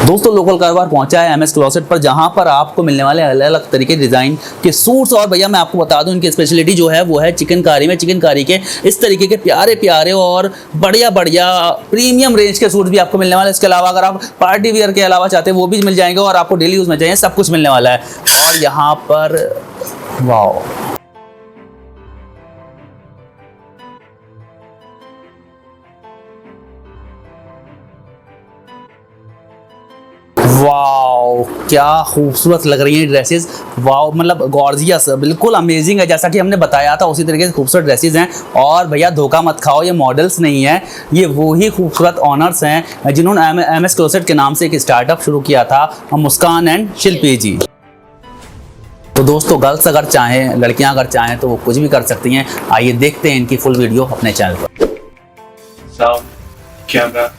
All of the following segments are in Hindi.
दोस्तों लोकल कारोबार पहुंचा है एमएस क्लोसेट पर, जहां पर आपको मिलने वाले अलग अलग तरीके डिजाइन के सूट्स। और भैया मैं आपको बता दूं इनकी स्पेशलिटी जो है वो है चिकनकारी में। चिकनकारी के इस तरीके के प्यारे प्यारे और बढ़िया बढ़िया प्रीमियम रेंज के सूट भी आपको मिलने वाले हैं। इसके अलावा अगर आप पार्टी वियर के अलावा चाहते हैं वो भी मिल जाएंगे, और आपको डेली यूज में चाहिए सब कुछ मिलने वाला है। और यहाँ पर वाओ, वाओ क्या खूबसूरत लग रही हैं ड्रेसेस। वाओ मतलब गॉर्जियस, बिल्कुल अमेजिंग है। जैसा कि हमने बताया था उसी तरीके से खूबसूरत ड्रेसेस हैं। और भैया धोखा मत खाओ, ये मॉडल्स नहीं है, ये वो ही खूबसूरत ऑनर्स हैं जिन्होंने एमएस क्लोसेट के नाम से एक स्टार्टअप शुरू किया था, मुस्कान एंड शिल्पी जी। तो दोस्तों गर्ल्स अगर चाहें, लड़कियां अगर चाहें तो वो कुछ भी कर सकती हैं। आइए देखते हैं इनकी फुल वीडियो अपने चैनल पर। Camera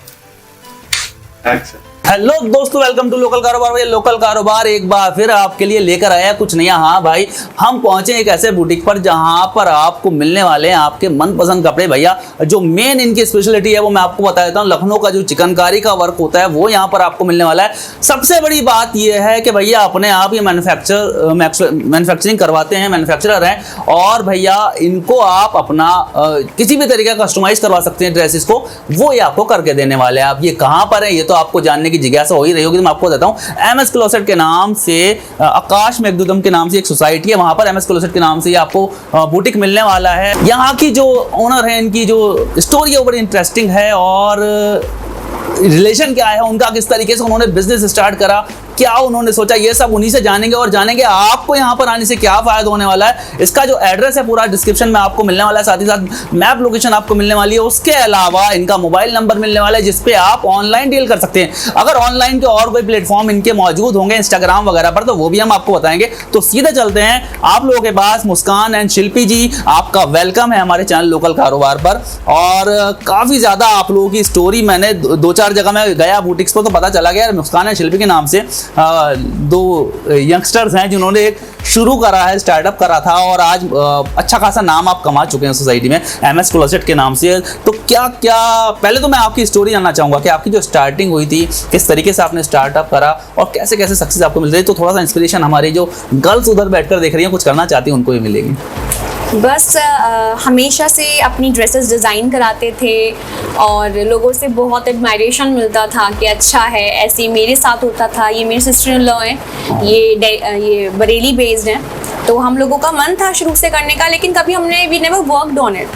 action. हेलो दोस्तों, वेलकम टू लोकल कारोबार। भैया लोकल कारोबार एक बार फिर आपके लिए लेकर आया कुछ नया। हाँ भाई, हम पहुंचे एक ऐसे बुटीक पर जहां पर आपको मिलने वाले हैं आपके मनपसंद कपड़े। भैया जो मेन इनकी स्पेशलिटी है वो मैं आपको बता देता हूं, लखनऊ का जो चिकनकारी का वर्क होता है वो यहाँ पर आपको मिलने वाला है। सबसे बड़ी बात यह है कि भैया अपने आप ये मैन्युफैक्चरिंग करवाते हैं, मैन्युफैक्चरर हैं। और भैया इनको आप अपना किसी भी तरीके का कस्टमाइज करवा सकते हैं ड्रेसेस को, वो ये आपको करके देने वाले हैं। आप ये कहाँ पर है ये तो आपको जानने की जिज्ञासा हो ही रही होगी, तो मैं आपको बताता हूं। एमएस क्लोसेट के नाम से आकाश मेघदूतम के नाम से एक सोसाइटी है, वहां पर एमएस क्लोसेट के नाम से ये आपको बुटीक मिलने वाला है। यहाँ की जो ओनर है इनकी जो स्टोरी है वो बड़ी इंटरेस्टिंग है। और रिलेशन क्या है उनका, किस तरीके से उन्होंने बिजनेस स्टार्ट करा, क्या उन्होंने सोचा, ये सब उन्हीं से जानेंगे। और जानेंगे आपको यहाँ पर आने से क्या फायदा होने वाला है। इसका जो एड्रेस है पूरा डिस्क्रिप्शन में आपको मिलने वाला है, साथ ही साथ मैप लोकेशन आपको मिलने वाली है। उसके अलावा इनका मोबाइल नंबर मिलने वाला है जिसपे आप ऑनलाइन डील कर सकते हैं। अगर ऑनलाइन के और कोई प्लेटफॉर्म इनके मौजूद होंगे इंस्टाग्राम वगैरह पर, तो वो भी हम आपको बताएंगे। तो सीधे चलते हैं आप लोगों के पास। मुस्कान एंड शिल्पी जी, आपका वेलकम है हमारे चैनल लोकल कारोबार पर। और काफी ज्यादा आप लोगों की स्टोरी, मैंने दो चार जगह में गया बुटीक्स पर, तो पता चला गया मुस्कान एंड शिल्पी के नाम से दो यंगस्टर्स हैं जिन्होंने एक शुरू करा है, स्टार्टअप करा था, और आज अच्छा खासा नाम आप कमा चुके हैं सोसाइटी में एमएस क्लोसेट के नाम से। तो क्या क्या, पहले तो मैं आपकी स्टोरी जानना चाहूंगा कि आपकी जो स्टार्टिंग हुई थी, किस तरीके से आपने स्टार्टअप करा और कैसे कैसे सक्सेस आपको मिल रही है। तो थोड़ा सा इंस्पिरेशन हमारी जो गर्ल्स उधर बैठकर देख रही हैं, कुछ करना चाहती हैं, उनको भी मिलेगी। बस हमेशा से अपनी ड्रेसेस डिज़ाइन कराते थे और लोगों से बहुत एडमायरेशन मिलता था कि अच्छा है, ऐसे मेरे साथ होता था। ये मेरे सिस्टर इन लॉ हैं, ये बरेली बेस्ड हैं। तो हम लोगों का मन था शुरू से करने का, लेकिन कभी हमने we never worked on it.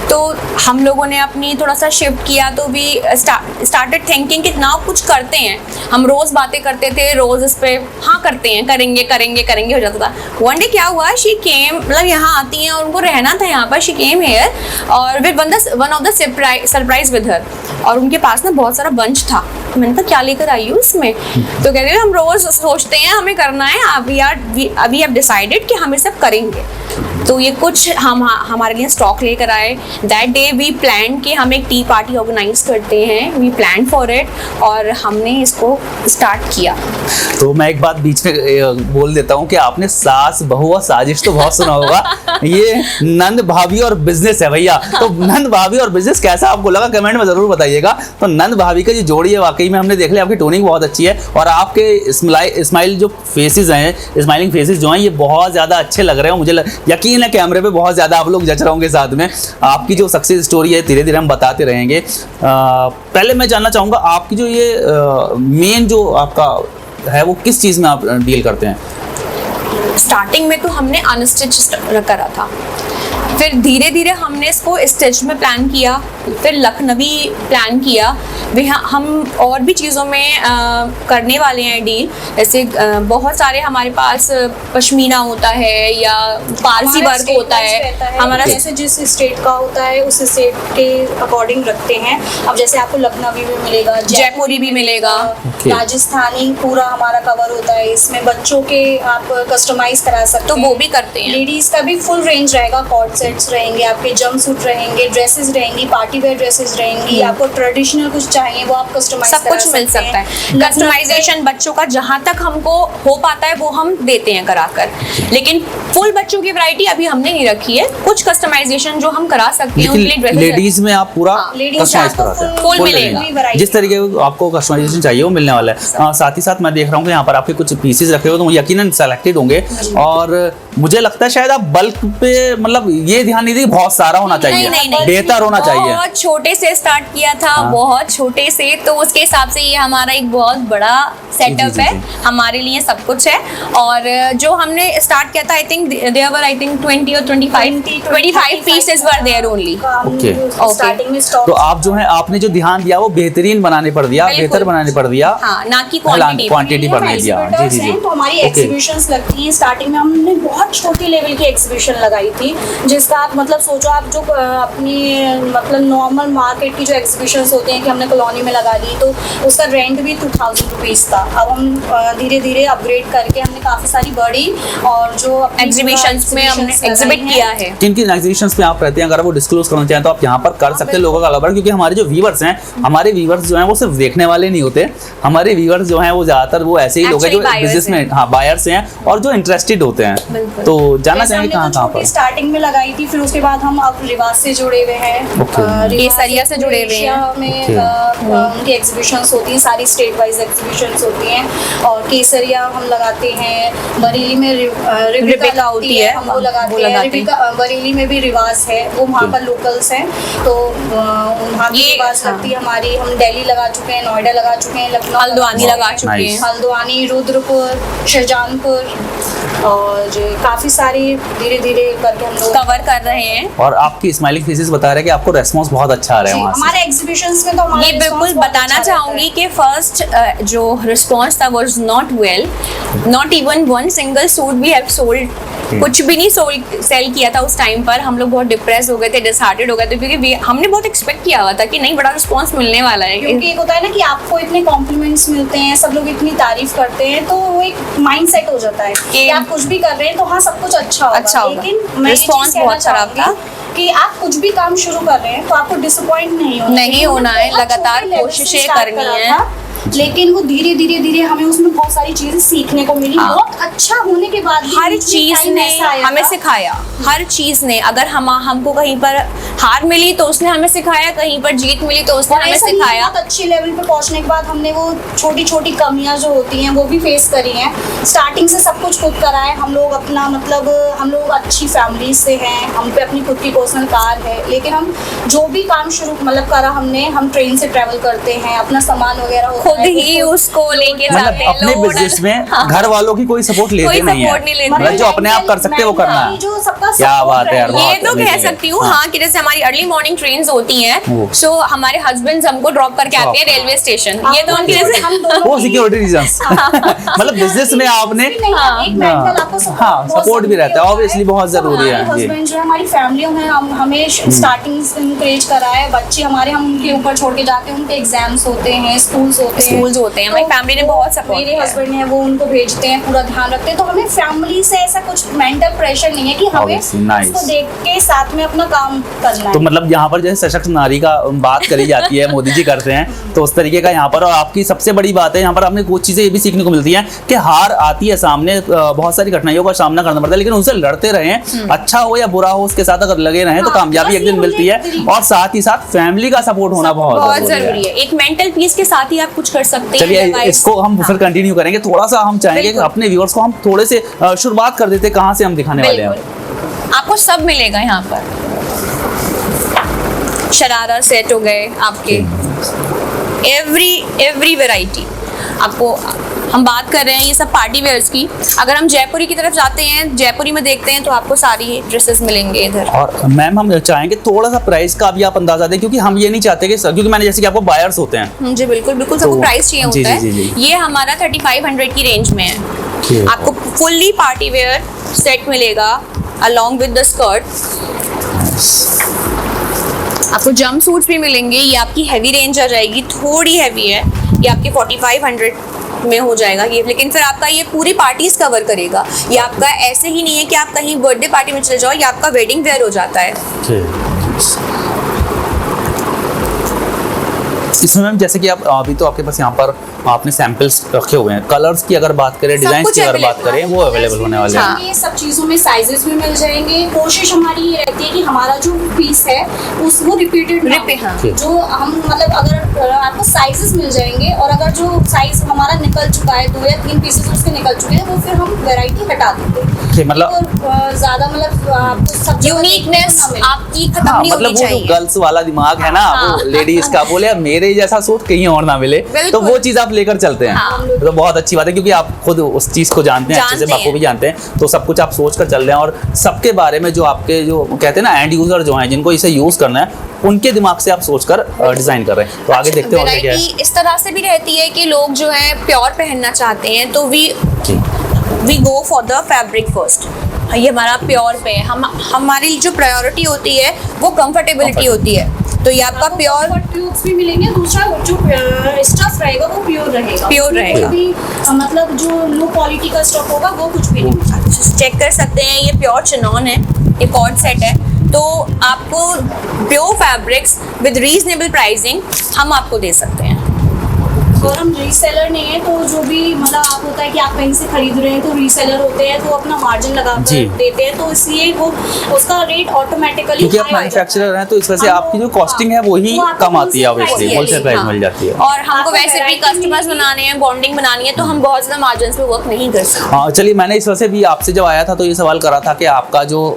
तो हम लोगों ने अपनी थोड़ा सा शिफ्ट किया, तो वी स्टार्टेड थिंकिंग कि ना कुछ करते हैं। हम रोज़ बातें करते थे, रोज़ इस पे हाँ करते हैं, करेंगे करेंगे करेंगे हो जाता था। वन डे क्या हुआ, शी केम, मतलब यहाँ आती हैं और उनको रहना था यहाँ पर। शी केम हेयर और with one of the surprise with her, और उनके पास ना बहुत सारा बंच था। मैंने कहा क्या लेकर आई हूँ इसमें, तो कह रहे हम रोज़ सोचते हैं हमें करना है, अभी हैव डिसाइडेड कि हम ये सब करेंगे। तो ये कुछ हम हमारे लिए स्टॉक लेकर आए। दैट डे वी प्लान कि हम एक टी पार्टी ऑर्गेनाइज करते हैं, वी प्लान फॉर इट, और हमने इसको स्टार्ट किया। तो मैं एक बात बीच में बोल देता हूँ कि आपने सास बहू और साजिश तो बहुत सुना होगा। ये नंद भाभी और बिजनेस है भैया। तो नंद भाभी और बिजनेस कैसा आपको लगा कमेंट में जरूर बताइएगा। तो नंद भाभी का जो जोड़ी है वाकई में हमने देख लिया, आपकी टोनिंग बहुत अच्छी है और आपके स्माइल जो फेसेस हैं, स्माइलिंग फेसेस जो हैं, ये बहुत ज़्यादा अच्छे लग रहे हो। मुझे यकीन है कैमरे पे बहुत ज़्यादा आप लोग जच रहे होंगे साथ में। आपकी जो सक्सेस स्टोरी है धीरे धीरे हम बताते रहेंगे। पहले मैं जानना चाहूँगा आपकी जो ये मेन जो आपका है वो किस चीज़ में आप डील करते हैं? स्टार्टिंग में तो हमने अनस्टिच करा था, फिर धीरे धीरे हमने इसको स्टिच में प्लान किया, फिर लखनवी प्लान किया। हम और भी चीज़ों में करने वाले हैं डील। जैसे बहुत सारे हमारे पास पश्मीना होता है या पारसी वर्क होता है हमारा, जैसे जिस स्टेट का होता है उस स्टेट के अकॉर्डिंग रखते हैं। अब जैसे आपको लखनवी भी मिलेगा, जयपुरी भी मिलेगा, राजस्थानी पूरा हमारा कवर होता है। इसमें बच्चों के आप कस्टमाइज करा सकते हैं, तो वो भी करते हैं। लेडीज का भी फुल रेंज रहेगा, कॉर्ड से सेट्स रहेंगे, आपके जंप सूट रहेंगे, ड्रेसेस रहेंगी, पार्टी वेयर ड्रेसेस रहेंगी, आपको ट्रेडिशनल कुछ चाहिए वो आप कस्टमाइज सब कुछ मिल सकता है। कस्टमाइजेशन बच्चों का जहाँ तक हमको हो पाता है वो हम देते हैं कराकर, लेकिन फुल बच्चों की वैरायटी अभी हमने नहीं रखी है। कुछ कस्टमाइजेशन जो हम करा सकते हैं उनके लिए ड्रेसेस लेडीज में आप पूरा ladies कस्टमाइज आपको कराते हैं, full full मिलेगा। मिलेगा। जिस तरीके का आपको कस्टमाइजेशन चाहिए वो मिलने वाला है। साथ ही साथ मैं देख रहा हूँ कि यहाँ पर आपके कुछ पीसेस रखे हुए तो यकीनन सेलेक्टेड होंगे, और मुझे लगता है शायद आप बल्क पे मतलब ये ध्यान नहीं दी बहुत सारा होना चाहिए, नहीं। बेहतर होना चाहिए। बहुत छोटे से स्टार्ट किया था, हाँ। बहुत छोटे से, तो उसके हिसाब से ये हमारा एक बहुत बड़ा सेटअप जी, है, जी। हमारे लिए सब कुछ है। और जो हमने स्टार्ट किया था आई थिंक देयर वर 20 और 25 pieces were there only. Okay. Starting में स्टॉक तो आप जो है आपने जो ध्यान दिया वो बेहतरीन बनाने पर दिया, बिल्कुल। बेहतर बनाने पर दिया, हाँ, ना कि क्वांटिटी पर नहीं दिया। जी जी जी। तो हमारी Okay. एग्जीबिशंस लगती हैं। स्टार्टिंग में हमने बहुत छोटी लेवल की एग्जीबिशन लगाई थी, जिसका आप मतलब सोचो आप जो अपनी मतलब नॉर्मल मार्केट की जो एग्जीबिशंस होते हैं कि हमने कॉलोनी में लगा दी तो उसका रेंट भी 2000 रुपीज़ था। अब हम धीरे धीरे अपग्रेड करके हमने काफ़ी सारी बड़ी और जो एग्जीबिशंस में हमने एग्जिबिट किया है। किन किन एग्जीबिशंस में आप रहते हैं, अगर वो डिस्क्लोज करना चाहें तो आप यहाँ पर कर सकते हैं लोगों का अलावा, क्योंकि हमारे जो व्यूअर्स हैं, हमारे व्यूअर्स जो हैं वो सिर्फ देखने वाले नहीं होते, हमारे व्यूअर्स जो हैं वो ज्यादातर वो ऐसे ही लोग हैं जो Actually buyers बिजनेस में हाँ बायर्स हैं और जो इंटरेस्टेड होते हैं। बिल्कुल। तो जानना जैसे चाहेंगे हमने कहाँ तो कहाँ छोटी पर। स्टार्टिंग में लगाई थी, फिर उसके बाद हम अब रिवाज से जुड़े हुए हैं। Okay. रिवाज केसरिया से जुड़े हुए हैं। एशिया में Okay. उनकी एग्जीबिशंस होती हैं, सारी स्टेट वाइज एग्जीबिशंस होती हैं। और केसरिया हम लगाते हैं, बरेली में रिबिका होती है, हम वो लगाते हैं। रिबिका बरेली में भी रिवाज है, वो वहाँ पर लोकल्स हैं, तो वहाँ की ये रिवाज लगती है हमारी। हम दिल्ली लगा चुके हैं, नोएडा लगा चुके हैं, लखनऊ हल्द्वानी लगा चुके Nice. हैं। हल्द्वानी, रुद्रपुर, शाहजहांपुर और काफ़ी सारी धीरे धीरे करके हम लोग कवर कर रहे हैं। और आपकी स्माइलिंग फेसेस बता रहे हैं कि आपको रेस्पॉन्स बहुत अच्छा आ रहा है वहाँ से। हमारे एग्जीबिशंस में तो हमारा ये बिल्कुल response बहुत बताना अच्छा चाहूंगी कि फर्स्ट जो रिस्पॉन्स था was not well, not even one single suit we have sold, कुछ भी नहीं सेल किया था उस टाइम पर। हम लोग बहुत डिप्रेस हो गए थे, डिसहार्टेड हो गए थे, क्योंकि हमने बहुत एक्सपेक्ट किया हुआ था कि नहीं बड़ा रिस्पॉन्स मिलने वाला है। क्योंकि एक होता है ना कि आपको इतने कॉम्प्लीमेंट्स मिलते हैं, सब लोग इतनी तारीफ करते हैं, तो वो एक माइंड सेट हो जाता है कि आप कुछ भी कर रहे हैं तो हाँ सब कुछ अच्छा होगा। लेकिन मैं ये चीज़ Response कहना बहुत खराब था। चाहूंगी कि आप कुछ भी काम शुरू कर रहे हैं तो आपको डिसअपॉइंट नहीं होना नहीं होना है, बहुत लगातार छोटे level से कोशिशें start करनी करा है। था, लेकिन वो धीरे धीरे हमें उसमें बहुत सारी चीजें सीखने को मिली। हाँ। बहुत अच्छा होने के बाद भी हर बीच में चीज time ने ऐसा आया हमें था। सिखाया, हर चीज ने। अगर हमको कहीं पर हार मिली तो उसने हमें सिखाया, कहीं पर जीत मिली तो उसने और हमें ऐसा नहीं है, सिखाया। बहुत अच्छे लेवल पे पहुंचने के बाद हमने वो छोटी छोटी कमियां जो होती हैं वो भी फेस करी हैं। स्टार्टिंग से सब कुछ खुद करा है हम लोग अपना, मतलब हम लोग अच्छी फैमिली से हैं, हम पे अपनी खुद की पर्सनल कार है, लेकिन हम जो भी काम शुरू मतलब करा हमने, हम ट्रेन से ट्रैवल करते हैं, अपना सामान वगैरह होता खुद है, ही वो उसको लेके मतलब जाते हैं अपने लोड। बिजनेस में हाँ। घर वालों की कोई सपोर्ट लेते कोई नहीं support नहीं है, लेते। मतलब जो अपने आप कर सकते हैं वो करना है। जो सबका क्या support बात है यार, रहेगा। ये बहुत तो कह amazing है। सकती हूँ हाँ। हाँ कि जैसे हमारी अर्ली मॉर्निंग ट्रेन्स होती हैं, वो। सो हमारे हस्बैंड्स हमको ड्रॉप करके आते हैं Drop। Railway station. हाँ, ये तो उनकी जैसे हम दोनों वो की- सिक्योरिटी रीजंस मतलब बिजनेस में आपने नहीं, हाँ। एक mental आपको support हाँ, बहुत support भी जरूरी रहता है, होता obviously बहुत जरूरी है, हमारे जी। husband जो है हमारी फैमिलियों में हमें स्टार्टिंग से इंकरेज करा है। बच्चे हमारे हम उनके ऊपर छोड़ के जाते हैं, उनके एग्जाम्स होते हैं, स्कूल्स होते हैं, Schools होते हैं, हमारी family ने बहुत support मेरे किया है। हस्बैंड है वो उनको भेजते हैं, पूरा ध्यान रखते हैं। तो हमें फैमिली से ऐसा कुछ मेंटल प्रेशर नहीं है कि हमें Obviously, nice। उसको देख के साथ में अपना काम करना तो है। मतलब यहाँ पर जैसे सशक्त नारी का बात करी जाती है, मोदी जी करते हैं, तो उस तरीके का यहाँ पर। और आपकी सबसे बड़ी बात है यहाँ पर, आपने कुछ चीज़ें ये भी सीखने को मिलती हैं कि हार आती है सामने, बहुत सारी कठिनाइयों का सामना करना पड़ता है, लेकिन उनसे लड़ते रहें, अच्छा हो या बुरा हो उसके साथ अगर लगे रहें तो हाँ, कामयाबी बस एक दिन ये मिलती है। मुझे और साथ ही साथ फैमिली का सपोर्ट होना बहुत बहुत जरूरी है। एक मेंटल पीस के साथ ही आप कुछ कर सकते हैं। चलिए Otherwise- इसको हम फिर कंटिन्यू करेंगे। थोड़ा सा हम चाहेंगे कि बिल्कुल। अपने व्यूअर्स को हम थोड़े से शुरुआत कर देते, कहाँ से हम दिखाने वाले हैं। बिल्कुल। आपको सब मिलेगा यहाँ पर। शरारा सेट हो गए आपके, एवरी वैरायटी आपको। हम बात कर रहे हैं ये सब पार्टी वेयर्स की। अगर हम जयपुरी की तरफ जाते हैं, जयपुरी में देखते हैं तो आपको सारी ड्रेसेस मिलेंगे इधर। और मैम हम चाहेंगे थोड़ा सा प्राइस का भी आप अंदाजा दें, क्योंकि हम ये नहीं चाहते कि, क्योंकि मैंने जैसे कि आपको बायर्स होते हैं जी बिल्कुल बिल्कुल, सबको तो- प्राइस चाहिए जी, होता है। जी, जी, जी। ये हमारा 3500 की रेंज में है। आपको फुल्ली पार्टी वेयर सेट मिलेगा अलॉन्ग विद द स्कर्ट। आपको जंप सूट्स भी मिलेंगे। ये आपकी हैवी रेंज आ जाएगी, थोड़ी हैवी है। ये आपकी 4500 में हो जाएगा ये, लेकिन फिर आपका ये पूरी पार्टीज कवर करेगा। ये आपका ऐसे ही नहीं है कि आप कहीं बर्थडे पार्टी में चले जाओ, ये आपका वेडिंग वेयर हो जाता है। इसमें मैम जैसे कि आप अभी तो आपके पास यहाँ पर आपने सैंपल्स रखे हुए हैं, कलर्स की अगर बात करें, डिजाइन की अगर बात करें, वो अवेलेबल होने वाले हैं। ये सब चीज़ों में साइजेस भी मिल जाएंगे। कोशिश हमारी ये रहती है कि हमारा जो पीस है वो रिपीटेड ना हो। हाँ। जो हम मतलब अगर आपको साइजेस मिल जाएंगे और अगर जो साइज हमारा निकल चुका है 2 या 3 पीसेस उसके निकल चुके हैं, वो फिर हम वैरायटी हटा देंगे। मतलब तो ज़्यादा मतलब आपको सब यूनिकनेस आपकी खत्म हाँ, नहीं मतलब होनी वो जो चाहिए। गर्ल्स वाला दिमाग है ना, वो लेडीज का, बोले मेरे जैसा सूट कहीं और ना मिले, तो वो चीज आप लेकर चलते हैं। हाँ। तो बहुत अच्छी बात है, क्योंकि आप खुद उस चीज को जानते हैं अच्छे से, बखूबी जानते हैं, तो सब कुछ आप सोच कर चल रहे हैं। और सबके बारे में जो आपके जो कहते हैं ना एंड यूजर जो हैं, जिनको इसे यूज करना है, उनके दिमाग से आप सोचकर डिजाइन कर रहे हैं। तो आगे देखते हैं और क्या है। वैरायटी इस तरह से भी रहती है कि लोग जो है प्योर पहनना चाहते हैं, तो we go for the fabric first. ये हमारा प्योर पे है। हमारी जो प्रायोरिटी होती है वो कंफर्टेबिलिटी होती है। तो ये आपका प्योर ट्यूब्स भी मिलेंगे। दूसरा जो स्टफ रहेगा वो प्योर रहेगा। प्योर रहेगा। भी मतलब जो लो क्वालिटी का स्टफ होगा वो कुछ भी नहीं। चेक कर सकते हैं, ये प्योर चिनॉन है, ये कॉर्ड सेट है। तो आपको pure fabrics with reasonable pricing हम आपको दे सकते हैं। और हम रीसेलर नहीं है, तो जो भी मतलब आप होता है कि आप कहीं से खरीद रहे हैं तो रीसेलर होते हैं, तो अपना मार्जिन लगा कर देते हैं, तो इसलिए वो उसका रेट ऑटोमेटिकली, क्योंकि आप मैन्युफैक्चरर हैं, तो इस वजह से आपकी जो कॉस्टिंग है वो ही कम आती है, ऑब्वियसली होलसेल प्राइस मिल जाती है। और हमको वैसे भी कस्टमर्स बनाने हैं, बॉन्डिंग बनानी है, तो हम बहुत ज़्यादा मार्जिन पे वर्क नहीं कर सकते। हाँ चलिए, मैंने इस वजह से भी आपसे जब आया था तो ये सवाल करा था कि आपका जो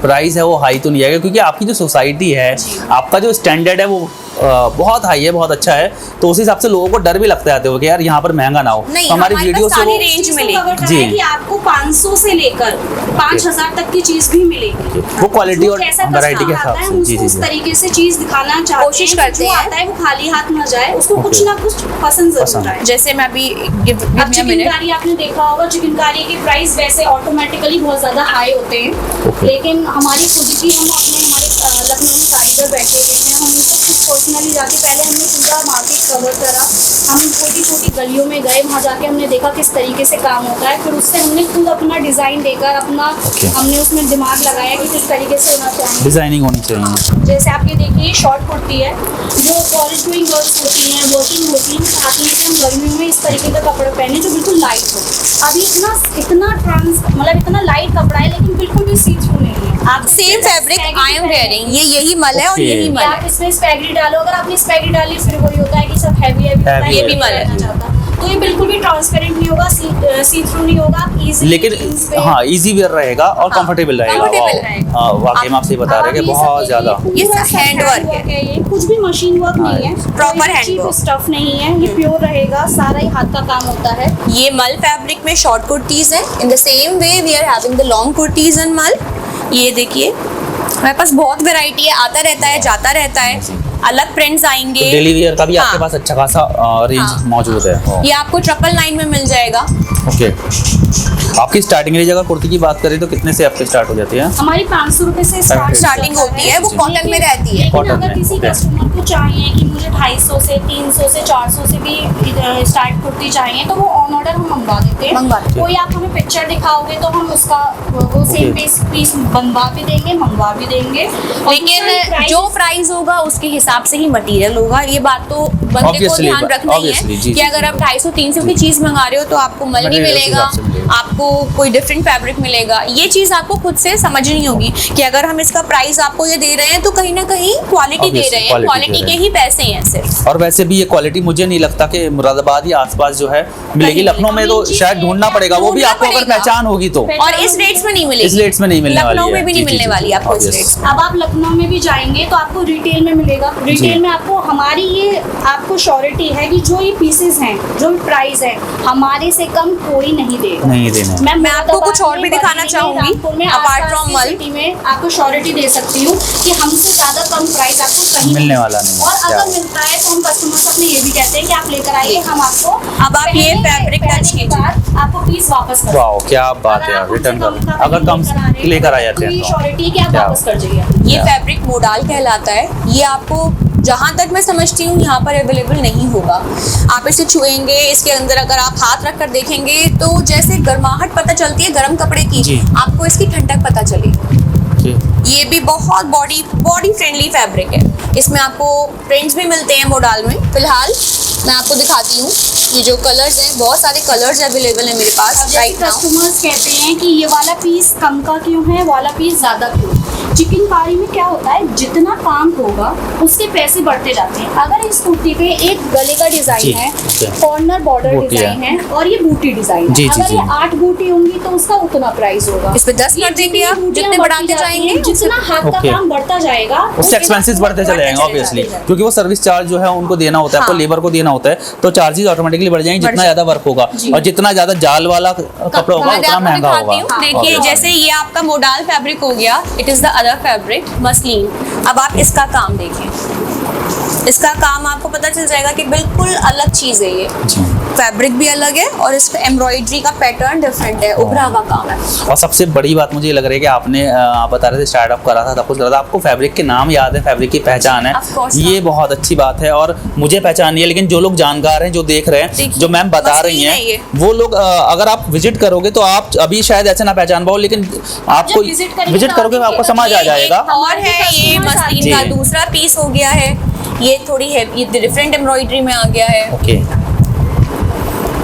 प्राइस है वो हाई तो नहीं आएगा, क्योंकि आपकी जो सोसाइटी है, आपका जो स्टैंडर्ड है वो बहुत हाई है, बहुत अच्छा है, तो उस हिसाब से लोगों को डर भी लगता है कि यार यहाँ पर महंगा ना हो। नहीं, तो हमारी वीडियो से वो रेंज मिलेगी जी, कि आपको 500 से लेकर 5000 तक की चीज भी मिलेगी। वो क्वालिटी और वैरायटी के हिसाब हिसाब से। जी उस तरीके से चीज दिखाना चाहते कोशिश हैं, करते जो हैं। आता है वो खाली हाथ ना जाए, उसको कुछ ना कुछ पसंद जरूर आए। जैसे मैं अभी अब चिकनकारी आपने देखा होगा, चिकनकारी की प्राइस वैसे ऑटोमेटिकली बहुत ज्यादा हाई होते हैं, लेकिन हमारी खुद की हम अपने हमारे लखनऊ में कारीगर बैठे हुए हैं, हम उनको खुद पर्सनली जाके पहले हमने पूरा मार्केट कवर करा, हम छोटी छोटी गलियों में गए, वहाँ जाके हमने देखा किस तरीके से काम होता है, फिर उससे हमने खुद अपना डिजाइन देकर अपना हमने उसमें दिमाग लगाया कि किस तरीके से होना चाहिए, डिजाइनिंग होनी चाहिए। जैसे आप ये देखिए शॉर्ट कुर्ती है, जो कॉलेज गोइंग गर्ल्स होती हैं, वर्किंग होती हैं, चाहती हैं कि हम गर्मियों में इस तरीके का कपड़ा पहने जो बिल्कुल लाइट हो। अभी इतना लाइट कपड़ा है, लेकिन बिल्कुल भी सी थ्रू नहीं है। आप same fabric I am wearing, ये यही मल है और यही मल आप है। इसमें स्पैगेटी डालो, अगर आपने स्पैगेटी डाली फिर वही होता है कि सब हैवी Heavy ये भी मल है। तो ये बिल्कुल भी ट्रांसपेरेंट नहीं होगा, सी थ्रू नहीं होगा, आप इजीली लेकिन हाँ इजी वेयर रहेगा और कंफर्टेबल रहेगा। comfortable रहेगा। हाँ वाकई में आपसे बता रहे हैं कि बहुत ज्यादा ये हैंड वर्क है, ये कुछ भी मशीन वर्क नहीं है, Proper hand cheap work। Stuff नहीं है, ये प्योर रहेगा, सारा ही हाथ का काम होता है। ये मल फैब्रिक में शॉर्ट कुर्तीज है। In the same way we are having the long kurtis in mall. ये देखिए हमारे पास बहुत वैरायटी है, आता रहता है जाता रहता है, अलग प्रिंट्स आएंगे। डेली वेयर का भी आपके हाँ। पास अच्छा खासा रेंज हाँ। मौजूद है। ये आपको 999 में मिल जाएगा। ओके, आपकी स्टार्टिंग रेंज अगर कुर्ती की बात करें तो कितने से आपकी स्टार्ट हो जाती है? हमारी 500 रुपए से स्टार्टिंग होती है, वो कॉटन में रहती है। लेकिन कॉटन अगर में, किसी ओके। कस्टमर को चाहिए कि मुझे 250 से 300 से 400 से भी स्टार्ट कुर्ती चाहिए, तो वो ऑन ऑर्डर हम मंगवा देते हैं। मंगवा देते हैं। कोई आप हमें पिक्चर दिखाओगे तो हम उसका वो सेम पीस बनवा भी देंगे, मंगवा भी देंगे। और लेकिन दूसरा जो प्राइस होगा उसके हिसाब से ही मटेरियल होगा। ये बात तो बंदे को Obviously, ध्यान रखना ही obviously, है जी, कि जी, अगर आप 250-300 की चीज मंगा रहे हो तो आपको मल नहीं Material उस मिलेगा, हिसाब से मिलेगा। आपको कोई डिफरेंट फैब्रिक मिलेगा। ये चीज आपको खुद से समझनी होगी कि अगर हम इसका प्राइस आपको ये दे रहे हैं तो कहीं ना कहीं क्वालिटी दे Obviously, रहे हैं, quality क्वालिटी दे के रहे ही पैसे हैं सिर्फ। और वैसे भी ये क्वालिटी मुझे नहीं लगता कि मुरादाबाद या आसपास जो है मिलेगी। नहीं, लखनऊ में तो हमें शायद ढूंढना पड़ेगा, वो भी ढूंढना आपको अगर पड़ेगा। पहचान होगी तो। और इस रेट्स में नहीं मिलेगी, इस रेट्स में नहीं मिलने वाली लखनऊ है। में भी नहीं जी, जी, मिलने जी, वाली जी, आपको इस obvious। रेट्स। अब आप लखनऊ में भी जाएंगे तो आपको रिटेल में मिलेगा। रिटेल में आपको हमारी ये आपको श्योरिटी है कि जो ये पीसेस हैं, जो प्राइस है, हमारे से कम कोई नहीं देगा। नहीं देना। मैं आपको कुछ और भी दिखाना चाहूंगी, apart from मल। सिटी में आपको श्योरिटी दे सकती हूँ कि हमसे ज्यादा कम प्राइस आपको कहीं मिलने वाला नहीं है। और क्या अगर बात। मिलता है तो हम कस्टमर्स अपने ये भी कहते हैं कि आप लेकर आइए, हम आपको अब आप ये फैब्रिक टच के कीजिए। बाद आपको पीस वापस कर वाह क्या बात है यार, रिटर्न कर अगर कम लेकर आ जाते हैं तो श्योरिटी कि आप क्या वापस कर जाइए। ये फैब्रिक मोडाल कहलाता है। ये आपको जहाँ तक मैं समझती हूँ यहाँ पर अवेलेबल नहीं होगा। आप इसे छुएंगे, इसके अंदर अगर आप हाथ रख कर देखेंगे तो जैसे गर्माहट पता चलती है गर्म कपड़े की, जी। आपको इसकी ठंडक पता चलेगी। ये भी बहुत बॉडी फ्रेंडली फैब्रिक है। इसमें आपको प्रिंट्स भी मिलते हैं मोडाल में। फिलहाल मैं आपको दिखाती हूँ, ये जो कलर्स हैं, बहुत सारे कलर्स अवेलेबल हैं मेरे पास राइट नाउ। कस्टमर्स कहते हैं कि ये वाला पीस कम का क्यों है, वाला पीस ज़्यादा क्यों। चिकनकारी में क्या होता है, जितना काम होगा उसके पैसे बढ़ते जाते हैं। अगर इस कुर्ती पे एक गले का जी, डिजाइन है, ओके। कॉर्नर बॉर्डर बूटी डिजाइन है और ये बूटी डिजाइन जी, है, जी, अगर जी। ये 8 बूटी होंगी तो उसका उतना प्राइस होगा। इस पे 10 कर देंगे आप, जितने बढ़ाते जाएंगे जितना हाथ का ओके। काम बढ़ता जाएगा उससे एक्सपेंसेस बढ़ते चले जाएंगे ऑब्वियसली, क्योंकि वो सर्विस चार्ज जो है उनको देना होता है, आपको हाँ। लेबर को देना होता है, तो चार्जेस ऑटोमेटिकली बढ़ जाएंगे जितना ज्यादा वर्क होगा, और जितना ज्यादा जाल वाला कपड़ा होगा मैं उतना आपको महंगा दिखाती हूँ। होगा। देखिए जैसे ये आपका मोडाल फैब्रिक हो गया, it is the other fabric muslin. अब आप इसका काम देखें, इसका काम आपको पता चल जाएगा कि बिल्कुल अलग चीज है ये। जी। फैब्रिक भी अलग है और इस पे एम्ब्रॉयडरी का पैटर्न डिफरेंट है, उभरा हुआ काम है। और सबसे बड़ी बात मुझे ये लग रही है कि आपने आप बता रहे थे स्टार्टअप करा था, सब कुछ करा था, आपको फैब्रिक के नाम याद है, फैब्रिक की पहचान है, Of course, ये बहुत अच्छी बात है। और मुझे पहचान नहीं है, लेकिन जो लोग जानकार हैं, जो देख रहे हैं, देखिए, जो मैम बता रही मसलिन है ये। हैं, वो लोग अगर आप विजिट करोगे तो आप अभी शायद ऐसे ना पहचान पाओ, लेकिन आपको विजिट करोगे तो आपको समझ आ जाएगा। और है ये मसलिन का जी। दूसरा पीस हो गया है, ये थोड़ी है, ये डिफरेंट एम्ब्रॉयडरी में आ गया है। ओके,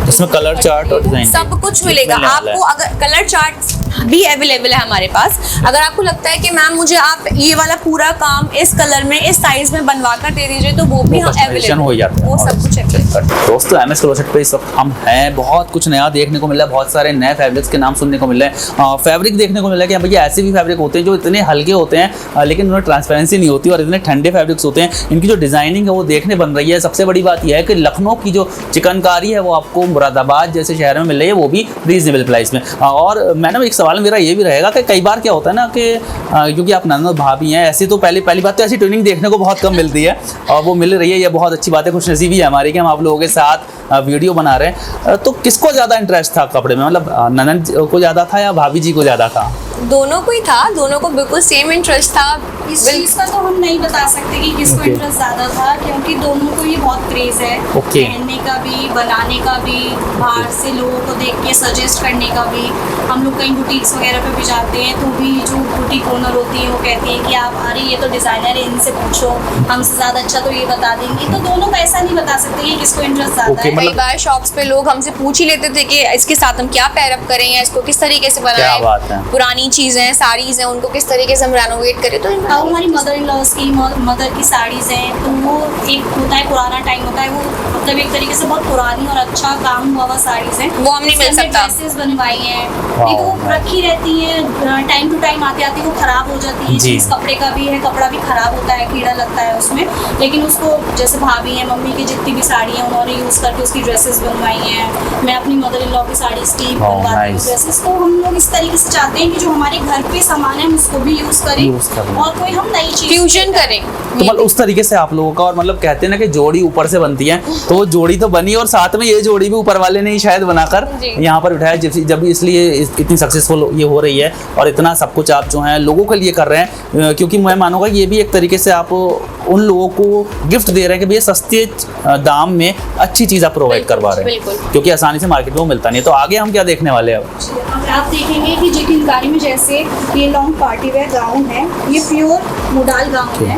इसमें कलर चार्ट और डिजाइन सब कुछ मिलेगा आपको। अगर कलर चार्ट भी अवेलेबल है हमारे पास, अगर आपको लगता है कि मैम मुझे आप ये वाला पूरा काम इस कलर में इस साइज में बनवा कर दे दीजिए, तो वो भी अवेलेबल हो जाता है, वो सब कुछ अवेलेबल। दोस्तों MS क्लोसेट पे इस वक्त हम हैं, बहुत कुछ नया देखने को मिल रहा है, बहुत सारे नए फैब्रिक्स के नाम सुनने को मिल रहे हैं, फैब्रिक देखने को मिल रहा है कि भैया ऐसे भी फैब्रिक होते हैं जो इतने हल्के होते हैं लेकिन उनमें ट्रांसपेरेंसी नहीं होती, और इतने ठंडे फैब्रिक्स होते हैं, इनकी जो डिजाइनिंग है वो देखने बन रही है। सबसे बड़ी बात यह है कि लखनऊ की जो चिकनकारी है वो आपको मुरादाबाद जैसे शहर में मिल रही है, वो भी रीजनेबल प्राइस में। और मैडम एक सवाल मेरा ये भी रहेगा कि कई बार क्या होता है ना कि क्योंकि आप ननद भाभी हैं, ऐसी तो पहली बात तो ऐसी ट्रेनिंग देखने को बहुत कम मिलती है, और वो मिल रही है, ये बहुत अच्छी बात है, खुशनसीबी है हमारी कि हम आप लोगों के साथ वीडियो बना रहे हैं। तो किसको ज़्यादा इंटरेस्ट था कपड़े में, मतलब ननद को ज़्यादा था या भाभी जी को ज़्यादा था? दोनों को ही था, दोनों को बिल्कुल सेम इंटरेस्ट था। इस चीज़ का तो हम नहीं बता सकते कि किसको Okay. इंटरेस्ट ज़्यादा था, क्योंकि दोनों को ये बहुत क्रेज है, Okay. पहनने का भी, बनाने का भी, बाहर से लोगों को देख के सजेस्ट करने का भी। हम लोग कहीं बुटीक्स वगैरह पे भी जाते हैं तो भी जो बुटीक ओनर होती है वो कहती है कि आप अरे ये तो डिज़ाइनर है, इनसे पूछो, हमसे ज़्यादा अच्छा तो ये बता देंगी। तो दोनों को ऐसा नहीं बता सकते कि किसको इंटरेस्ट ज़्यादा Okay, है। कई बार शॉप्स पे लोग हमसे पूछ ही लेते थे कि इसके साथ हम क्या पैरअप करें या इसको किस तरीके से क्या बात है। बनाएं, पुरानी चीजें साड़ीज हैं उनको किस तरीके से हम रेनोवेट करें। तो और हमारी मदर इन लॉज की मदर की साड़ीज़ हैं, तो वो एक होता है पुराना टाइम होता है, वो मतलब एक तरीके से बहुत पुरानी और अच्छा काम हुआ साड़ीज़ हैं, वो हम नहीं मिल सकता। ड्रेसेस बनवाई हैं, नहीं तो वो रखी रहती हैं, टाइम टू टाइम आती आती वो खराब हो जाती है। जी। इस कपड़े का भी है, कपड़ा भी खराब होता है, कीड़ा लगता है उसमें, लेकिन उसको जैसे भाभी हैं, मम्मी की जितनी भी साड़ी हैं उन्होंने यूज़ करके उसकी ड्रेसेस बनवाई हैं। मैं अपनी मदर इन लॉ की साड़ीज़ की बनवाती हूँ ड्रेसेस। तो हम लोग इस तरीके से चाहते हैं कि जो हमारे घर पे सामान है हम उसको भी यूज़ करें और कोई हम नई चीज़ फ्यूजन करें। तो मतलब उस तरीके से आप लोगों का, और मतलब कहते हैं ना कि जोड़ी ऊपर से बनती है, तो वो जोड़ी तो बनी और साथ में ये जोड़ी भी ऊपर वाले ने ही शायद बनाकर जी। यहाँ पर बिठाया, जब इसलिए इतनी सक्सेसफुल ये हो रही है, और इतना सब कुछ आप जो है लोगों के लिए कर रहे हैं, क्योंकि मैं मानूंगा ये भी एक तरीके से आप उन लोगों को गिफ्ट दे रहे हैं कि भैया सस्ते दाम में अच्छी चीज़ आप प्रोवाइड करवा रहे हैं, बिल्कुल। क्योंकि आसानी से मार्केट में वो मिलता नहीं है। तो आगे हम क्या देखने वाले हैं? आप देखेंगे कि चिकनकारी में जैसे ये लॉन्ग पार्टी वेयर गाउन है, ये प्योर मोडाल गाउन है,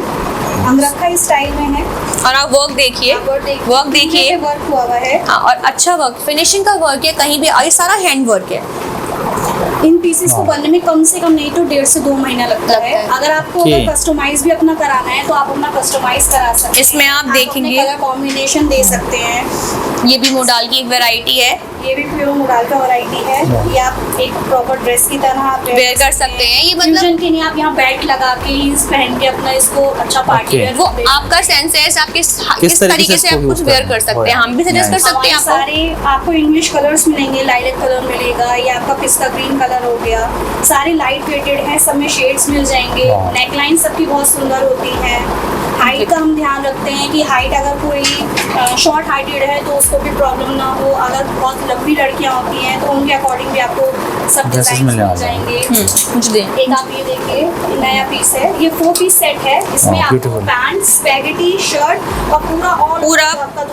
अंगरखा स्टाइल में है। और आप वर्क देखिए, वर्क देखिए, वर्क हुआ हुआ है, हाँ, और अच्छा वर्क, फिनिशिंग का वर्क है, कहीं भी ये सारा हैंड वर्क है। इन पीसेस को बनने में कम से कम नहीं तो 1.5 से 2 महीना लगता है। अगर आपको अगर कस्टमाइज भी अपना कराना है तो आप अपना कस्टमाइज करा सकते हैं। इसमें आप देखेंगे कलर कॉम्बिनेशन दे सकते हैं। ये भी मोडाल की एक वैरायटी है, ये भी प्योर मोडाल का वैरायटी है। ये आप एक प्रॉपर ड्रेस की तरह आप वेयर कर सकते हैं। ये मतलब फ्यूजन के लिए आप यहाँ बेल्ट लगा के हील्स पहन के अपना इसको अच्छा पार्टी वेयर वो आपका सेंस है, आप किस तरीके से आप कुछ वेयर कर सकते हैं, हम भी सजेस्ट कर सकते हैं आपको। सारे आपको इंग्लिश कलर्स मिलेंगे, लाइलेक कलर मिलेगा, ये आपका पिस्ता ग्रीन कलर हो गया, सारे लाइट वेटेड हैं, सब में शेड्स मिल जाएंगे। नेकलाइन सबकी बहुत सुंदर होती है, हाई हाइट का हम ध्यान रखते हैं कि हाइट अगर कोई शॉर्ट हाइटेड है तो उसको भी प्रॉब्लम ना हो। अगर बहुत लंबी लड़कियां होती हैं तो उनके अकॉर्डिंग भी आपको सब Dresses डिजाइन मिलने मिल वाले हैं। जाएंगे। मुझे दे। एक आप ये देखिए नया पीस है, ये 4 पीस सेट है। इसमें Wow, आपको beautiful. पैंट, स्पैगेटी, शर्ट और पूरा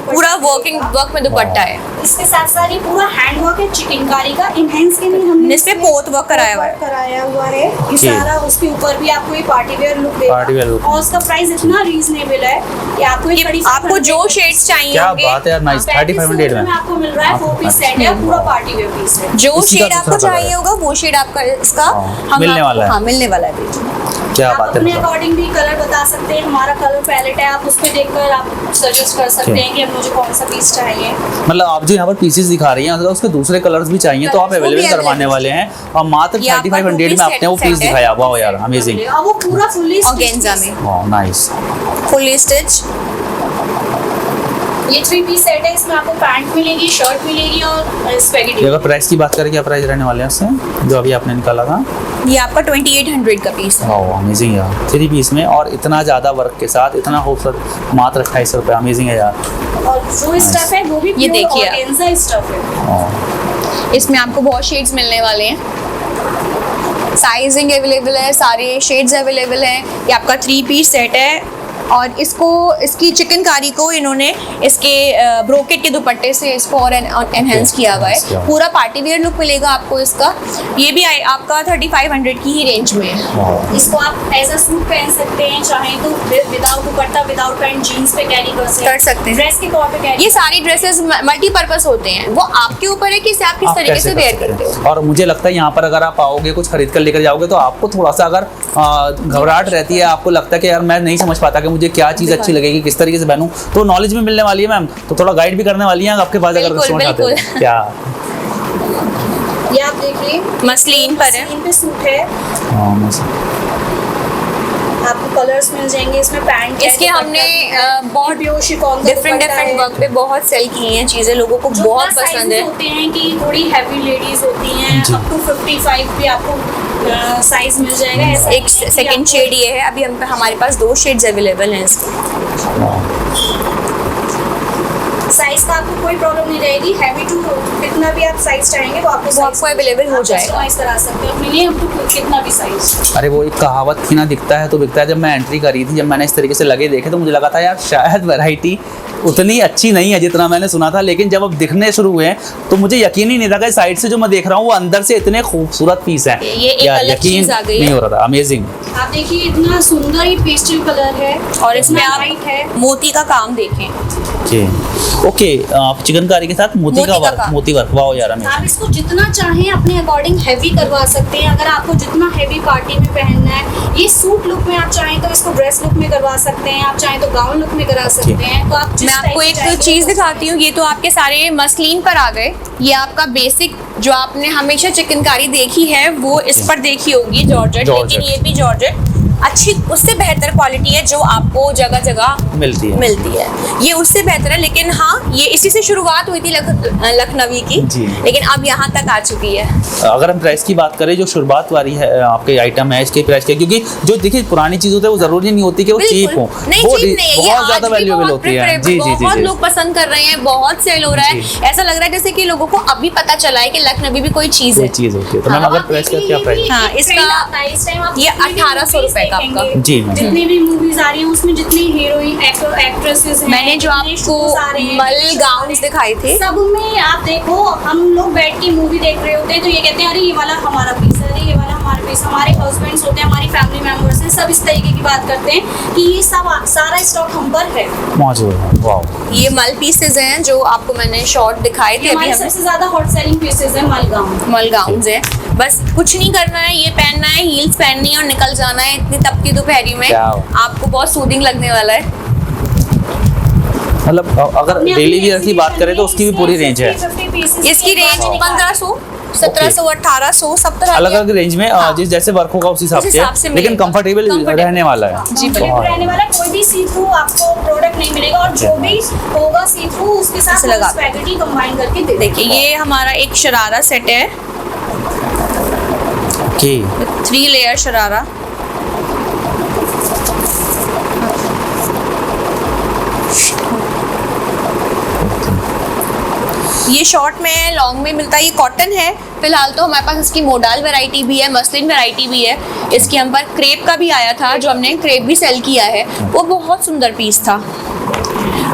पूरा वर्किंग वर्क में दुपट्टा है। इसके साथ साथ ये पूरा हैंड वर्क है चिकनकारी का। इनहेंस के लिए हमने इस पे पोत वर्क कराया हुआ है। कराया हुआ है। ये Okay. सारा उसके ऊपर भी आपको ये पार्टी वेयर लुक देगा। Party wear look। और उसका प्राइस इतना रीजनेबल है कि आपको ये ये आपको जो शेड्स चाहिए क्या होंगे, बात है यार, नाइस। 3500 में आपको मिल रहा है 4 पीस सेट है, पूरा पार्टी वेयर पीस है। जो इसी का शेड आपको दूसरा colour चाहिए है। होगा वो शेड आपका इसका हाँ, मिलने वाला है। हाँ मिलने वाला है बेटी। क्या आप बात अपने है। अकॉर्डिंग भी कलर बता सकते हैं। हमारा कलर पैलेट है, आप उस पे देखकर आप सजेस्ट कर सकते Okay. हैं कि अब मुझे कौन सा पीस चाहिए। मतलब आप जो यहाँ पर पीसेस दिखा रही हैं अगर उसके दूसरे कलर्स भी चाहिए तो आप Colours वो भी अवेलेबल करवाने available वाले हैं। और मात्र ये आपका 3500 में आपने वो set पीस है। दिखाया। वाह यार, अमेजिंग। और वो पूरा फुल्ली ऑर्गेन्जा में वाह, नाइस। Fully stitch. ये 3 पीस सेट है। इसमें आपको पैंट मिलेगी, शर्ट मिलेगी और स्पेगेटी। अगर प्राइस की बात करें, क्या प्राइस रहने वाले हैं उससे जो अभी आपने निकाला था? ये आपका 2800 का पीस है। वाह, अमेजिंग यार। 3 पीस में और इतना ज़्यादा वर्क के साथ इतना खूबसूरत, मात्र 2800 रुपये। अमेजिंग है यार। और जो स्टफ है वो भी ये देखिए आप। ऑर्गेन्जा स्टफ है। वाह। इसमें आपको बहुत शेड्स मिलने वाले हैं। साइजिंग अवेलेबल है, सारे शेड्स अवेलेबल हैं। ये आपका 3 पीस सेट है और इसकी चिकनकारी को इन्होंने इसके ब्रोकेट के दुपट्टे से इसको और एनहेंस किया हुआ है। पूरा पार्टी वेयर लुक मिलेगा आपको इसका। ये भी आपका 3500 की ही रेंज में है। वाह। इसको आप एज अ सूट पहन सकते हैं, चाहे तो without dupatta, without pant, jeans पे कैरी कर सकते हैं। ड्रेस के तौर पे कैरी। ये सारी ड्रेसेस मल्टीपर्पज होते हैं, वो आपके ऊपर है कि इसे आप किस आप तरीके कैसे से कर वेयर सकते करते हैं। हो। और मुझे लगता है यहाँ पर अगर आप आओगे कुछ खरीद कर लेकर जाओगे तो आपको थोड़ा सा अगर घबराहट रहती है, आपको लगता है कि यार मैं नहीं समझ पाता कि मुझे क्या चीज़ अच्छी लगेगी, किस तरीके से पहनूं, तो नॉलेज भी मिलने वाली है मैम। तो थोड़ा गाइड भी करने वाली हैं आपके पास अगर बिल्कुल, कस्टमर आते हैं। बिल्कुल। क्या ये आप देखिए मसलिन पर है। मसलिन पे सूट है। हाँ, मस्त। आपको कलर्स मिल जाएंगे इसमें। पैंट इसके हमने बहुत प्योर शिफॉन डिफरेंट वर्क पे बहुत सेल की हैं चीज़ें, लोगों को बहुत पसंद है। होते हैं कि थोड़ी हैवी लेडीज होती हैं, जी। अप टू 55 भी आपको साइज मिल जाएगा। ऐसा एक सेकंड शेड ये है। अभी हमारे पास 2 शेड्स अवेलेबल हैं इसके। साइज का आपको कोई प्रॉब्लम नहीं रहेगी। हैवी टू कितना भी आप साइज चाहेंगे वो आपको available हो जाएगा। कस्टमाइज करा सकते हो अपने लिए, अप टू कितना भी साइज। अरे वो एक कहावत थी ना, दिखता है तो बिकता है। जब मैं एंट्री करी थी, जब मैंने इस तरीके से लगे देखे तो मुझे लगा था यार शायद वैरायटी उतनी अच्छी नहीं है जितना मैंने सुना था। लेकिन जब अब दिखने शुरू हुए तो मुझे यकीन ही नहीं था कि साइड से जो मैं देख रहा हूँ वो अंदर से इतने खूबसूरत पीस हैं। ये एक यार, अलग यकीन चीज़ आ गई नहीं है। हो रहा था। अमेजिंग। आप देखिए इतना सुंदर ये पेस्टल कलर है और इसमें इतना आप लाइट है। मोती का काम देखें। ओके, आप चिकनकारी के साथ मोती का वर्क, काम। मोती वर्क। वाह यार, अमेजिंग। आप इसको जितना चाहें अपने अकॉर्डिंग हैवी करवा सकते हैं। अगर आपको जितना हैवी पार्टी में पहनना है, ये सूट लुक में आप चाहें तो इसको ड्रेस लुक में करवा सकते हैं, आप चाहें तो गाउन लुक में करा सकते हैं। तो आप जिस मैं आपको type एक चाहेंगे चीज़ वो दिखाती हूँ। ये तो आपके सारे मसलिन पर आ गए। ये आपका बेसिक जो आपने हमेशा चिकनकारी देखी है वो इस पर देखी होगी, जॉर्जेट। लेकिन ये भी जॉर्जेट अच्छी, उससे बेहतर क्वालिटी है जो आपको जगह जगह मिलती है। ये उससे बेहतर है। लेकिन हाँ, ये इसी से शुरुआत हुई थी लखनवी की, जी। लेकिन अब यहाँ तक आ चुकी है। अगर हम प्राइस की बात करें, जो शुरुआत वाली है आपके आइटम है इसके प्राइस के, क्योंकि जो देखिए पुरानी चीज होती है वो जरूरी नहीं होती कि वो चीप हो, नहीं, वो cheap नहीं है। ये बहुत ज्यादा आज भी वैल्यूएबल बहुत होती है। preferable, जी जी जी बहुत जी। लोग पसंद कर रहे हैं, बहुत सेल हो रहा है। जी। ऐसा लग रहा है जैसे कि लोगों को अभी पता चला है कि लखनवी भी कोई चीज कोई है। चीज होती है। तो मैम हाँ, अगर प्राइस का क्या प्राइस? हाँ, ये 1800 रुपए का आपका। जी मैम। जितनी भी मूवीज आ रही हैं उसमें जितनी हीरोइन एक्ट्रेसेस हैं, मैंने जो जितने आपको shows आ रहे हैं, मल shows आ गाउन रहे हैं, दिखाए थे, सब में आप देखो, हम लोग बैठ के मूवी देख रहे होते हैं तो ये कहते हैं अरे ये वाला हमारा पीस है, अरे ये वाला हमारा पीस। हमारे हस्बैंड्स होते हैं, हमारी फैमिली मेंबर्स हैं, सब इस तरीके की बात करते हैं कि ये सब सारा स्टॉक हम पर है। मौजूद है। वाह। ये मल पीसेज हैं जो आपको मैंने शॉर्ट दिखाए थे। ये अभी हमारे हमें सबसे ज्यादा हॉट सेलिंग पीसेस है मल गाउन। मल गाउन्स हैं। बस कुछ नहीं करना है, ये पहनना है, हील्स पहननी है और निकल जाना है। इतनी तपकी दोपहरी में क्या? आपको बहुत सूदिंग लगने वाला है। मतलब अगर डेली वियर की बात करें तो उसकी भी पूरी रेंज है। इसकी रेंज 1500, 1700, 1800 सब तरह अलग की अलग रेंज में हाँ। जिस जैसे वर्क होगा उस हिसाब उस हिसाब से, से लेकिन मिलेगा। Comfortable Comfortable। रहने वाला है। जी, जी बिल्कुल। रहने वाला कोई भी सी थ्रू आपको प्रोडक्ट नहीं मिलेगा, और जो भी होगा सी थ्रू उसके साथ ऐसे लगा। स्पैगेटी कंबाइन करके दे देखिए, ये हमारा एक शरारा सेट है, ओके। 3 लेयर शरारा। ये शॉर्ट में है, लॉन्ग में मिलता है, ये कॉटन है। फिलहाल तो हमारे पास इसकी मोडाल वैरायटी भी है, मसलिन वैरायटी भी है। इसके हम पर क्रेप का भी आया था, जो हमने क्रेप भी सेल किया है, वो बहुत सुंदर पीस था।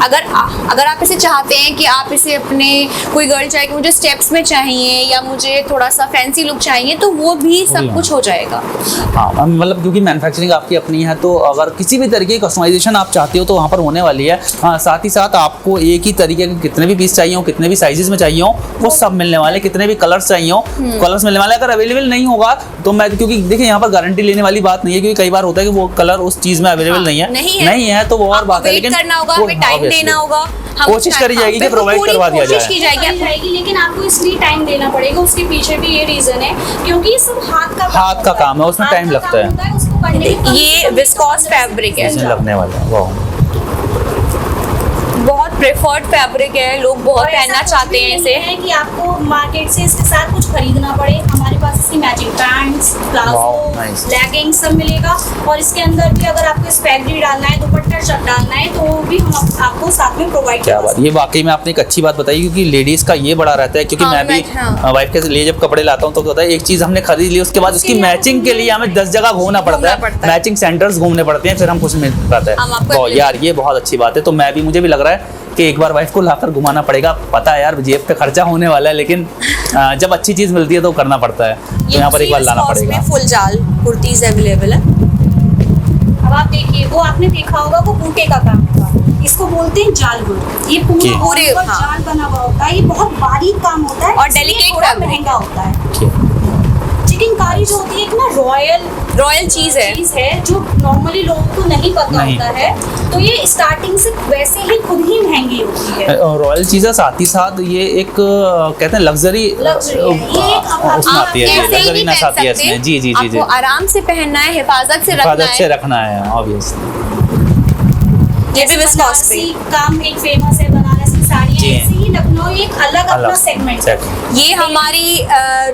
अगर आप इसे चाहते हैं कि आप इसे अपने, कोई गर्ल चाहे कि मुझे स्टेप्स में चाहिए या मुझे थोड़ा सा फैंसी लुक चाहिए, तो वो भी सब कुछ हो जाएगा। हाँ, मतलब क्योंकि मैन्युफैक्चरिंग आपकी अपनी है, तो अगर किसी भी तरीके की कस्टमाइजेशन आप चाहते हो तो वहाँ पर होने वाली है। हाँ, साथ ही साथ आपको एक ही तरीके के कितने भी पीस चाहिए हो, कितने भी साइजेस में चाहिए हो, वो सब मिलने वाले, कितने भी कलर्स चाहिए हो कलर्स मिलने वाले। अगर अवेलेबल नहीं होगा तो मैं, क्योंकि देखिए यहाँ पर गारंटी लेने वाली बात नहीं है, क्योंकि कई बार होता है कि वो कलर उस चीज़ में अवेलेबल नहीं है तो वो और बात है, लेकिन करना होगा, हमें टाइम देना होगा, कोशिश करी जाएगी कि प्रोवाइड करवा दिया जाए। कोशिश की जाएगी, लेकिन आपको इसलिए टाइम देना पड़ेगा। उसके पीछे भी ये रीजन है, क्योंकि ये सब हाथ का काम है, उसमें टाइम लगता है। उसको करने के ये विस्कोस फैब्रिक है, इसमें लगने वाला है। वाह, बहुत प्रेफर्ड फैब्रिक है, लोग बहुत पहनना चाहते हैं इसे। है कि आपको मार्केट से इसके साथ कुछ खरीदना पड़े, हमारे पास इसकी मैचिंग पैंट्स, प्लाजो, लेगिंग्स सब मिलेगा। और इसके अंदर भी अगर आपको स्पैगरी डालना है, दुपट्टा डालना है, तो वो भी हम आपको साथ में प्रोवाइड क्या बात, ये वाकई में आपने एक अच्छी बात बताई, क्योंकि लेडीज का ये बड़ा रहता है। क्योंकि मैं भी वाइफ के लिए जब कपड़े लाता हूँ तो होता है एक चीज हमने खरीद ली, उसके बाद उसकी मैचिंग के लिए हमें 10 जगह घूमना पड़ता है, मैचिंग सेंटर्स घूमने पड़ते हैं, फिर हम कुछ मिल पाता है। यार ये बहुत अच्छी बात है। तो मैं भी, मुझे भी लग रहा है कि एक बार वाइफ को लाकर घुमाना पड़ेगा। पता है यार जेब पे खर्चा होने वाला है, लेकिन जब अच्छी चीज मिलती है तो करना पड़ता है, तो यहाँ पर एक बार लाना पड़ेगा। फुल जाल कुर्तीज अवेलेबल है। अब आप देखिए, वो आपने देखा होगा, वो बूटे का काम होगा, इसको बोलते हैं जाल वर्क। ये पूरे जाल बना हुआ होता है, ये बहुत बारीक काम होता है और डेलिकेट, महंगा होता है। चिकनकारी जो होती है एक ना रॉयल चीज है जो नॉर्मली लोगों को नहीं पता होता है, तो ये स्टार्टिंग से वैसे ही खुद ही महंगी होती है। रॉयल चीज है, साथ ही साथ ये एक कहते हैं लग्जरी उसमें आती है, लग्जरी ना आती है इसमें। जी जी जी जी, आपको आराम से पहनना है, हिफाजत से रखना है ऑब्वियसली। ये भी विस्कोस पे काम एक फेमस है, बनारसी साड़ी, ऐसे ही लखनऊ एक अलग अपना सेगमेंट है। ये हमारी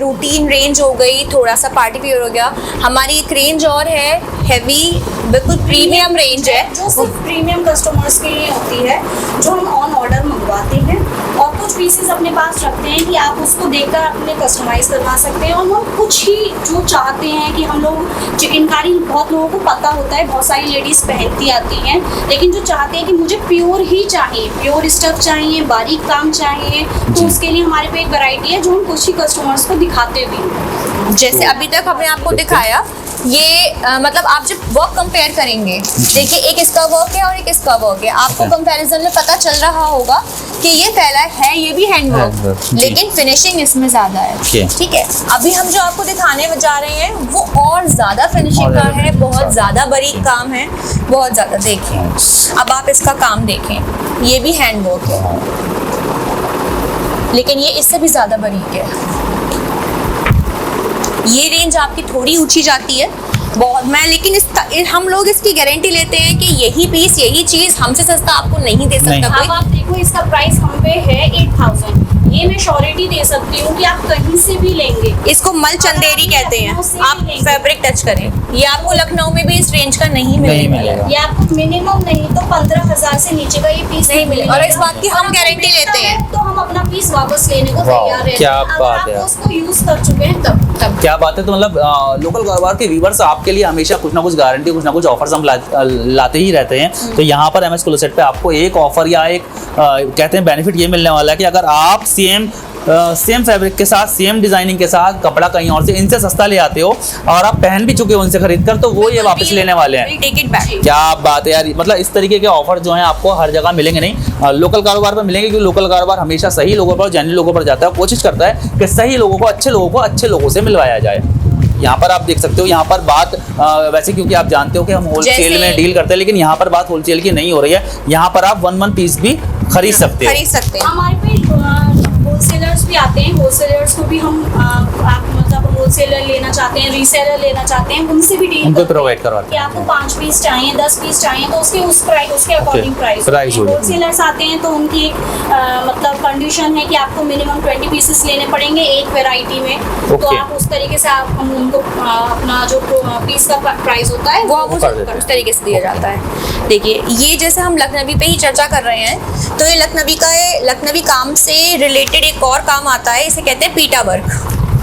रूटीन रेंज हो गई, थोड़ा सा पार्टी वेयर हो गया। हमारी एक रेंज और है, हैवी, बिल्कुल प्रीमियम रेंज है, जो सिर्फ प्रीमियम कस्टमर्स के लिए होती है, जो हम ऑन ऑर्डर मंगवाते हैं और कुछ पीसेस अपने पास रखते हैं कि आप उसको देखकर अपने कस्टमाइज करवा सकते हैं। और हम कुछ ही जो चाहते हैं कि हम लोग चिकनकारी, बहुत लोगों को पता होता है, बहुत सारी लेडीज पहनती आती हैं, लेकिन जो चाहते हैं कि मुझे प्योर ही चाहिए, प्योर स्टफ चाहिए, बारीक काम चाहिए, तो उसके लिए हमारे पे एक वैरायटी है जो हम कुछ ही कस्टमर्स को दिखाते भी हैं। जैसे अभी तक हमने आपको दिखाया, ये मतलब आप जब वर्क कंपेयर करेंगे, देखिए एक इसका वर्क है और एक इसका वर्क है, आपको कंपैरिजन में पता चल रहा होगा कि ये फैला है, ये भी हैंड वर्क, लेकिन फिनिशिंग इसमें ज्यादा है। ठीक है, अभी हम जो आपको दिखाने जा रहे हैं वो और ज्यादा फिनिशिंग का है, बहुत ज्यादा बारीक काम है, बहुत ज्यादा। देखिए अब आप इसका काम देखें, ये भी हैंड वर्क है, लेकिन ये इससे भी ज्यादा बारीक है। ये रेंज आपकी थोड़ी ऊंची जाती है बहुत, लेकिन हम लोग इसकी गारंटी लेते हैं कि यही पीस, यही चीज हमसे सस्ता आपको नहीं दे सकता कोई। अब आप देखो, इसका प्राइस हम पे है 8000। ये मैं श्योरिटी दे सकती हूँ कि आप कहीं से भी लेंगे। इसको मल चंदेरी कहते हैं। आप फैब्रिक टच करें, ये आपको लखनऊ में भी इस रेंज का नहीं मिलेगा। ये आपको मिनिमम नहीं तो 15000 से नीचे का ये पीस नहीं मिलेगा। और इस बात की हम गारंटी लेते हैं, तो हम अपना पीस वापस लेने को तैयार हैं। क्या बात है, आप उसको यूज कर चुके हैं तब क्या बात है। तो मतलब लोकल कारोबार के व्यूअर्स आपके लिए हमेशा कुछ ना कुछ गारंटी, कुछ ना कुछ ऑफर्स हम लाते ही रहते हैं। तो यहाँ पर MS क्लोसेट पे आपको एक ऑफर या एक कहते हैं बेनिफिट ये मिलने वाला है कि अगर आप सेम फैब्रिक के साथ, सेम डिजाइनिंग के साथ कपड़ा कहीं और से इनसे सस्ता ले आते हो और आप पहन भी चुके हो उनसे खरीद कर, तो वो ये वापस लेने वाले हैं। Take it back. क्या बात है यार, मतलब इस तरीके के ऑफर जो हैं आपको हर जगह मिलेंगे नहीं, लोकल कारोबार पर मिलेंगे, क्योंकि लोकल कारोबार हमेशा सही लोगों पर, जेन्युइन लोगों पर जाता है, कोशिश करता है कि सही लोगों को अच्छे लोगों से मिलवाया जाए। यहाँ पर आप देख सकते हो, यहाँ पर बात वैसे क्योंकि आप जानते हो कि हम होलसेल में डील करते हैं, लेकिन यहाँ पर बात होलसेल की नहीं हो रही है। यहाँ पर आप 1 पीस भी खरीद सकते हैं। हमारे पे होलसेलर्स भी आते हैं, होलसेलर्स को भी हम आप मतलब होलसेलर लेना चाहते हैं, रीसेलर लेना चाहते हैं, उनसे भी डील उनको प्रोवाइड करवाते हैं कि आपको 5 पीस चाहिए, 10 पीस चाहिए, तो उसके अकॉर्डिंग प्राइस। होलसेलर्स आते हैं तो उनकी मतलब कंडीशन है कि आपको मिनिमम 20 पीसेस लेने पड़ेंगे एक वैरायटी में। तो आप उस तरीके से हम उनको अपना जो पीस का प्राइस होता है वो उस तरीके से दिया जाता है। देखिए ये जैसे हम लखनवी पे ही चर्चा कर रहे हैं, तो ये लखनवी काम से रिलेटेड एक और काम आता है, इसे कहते हैं पीटा वर्क,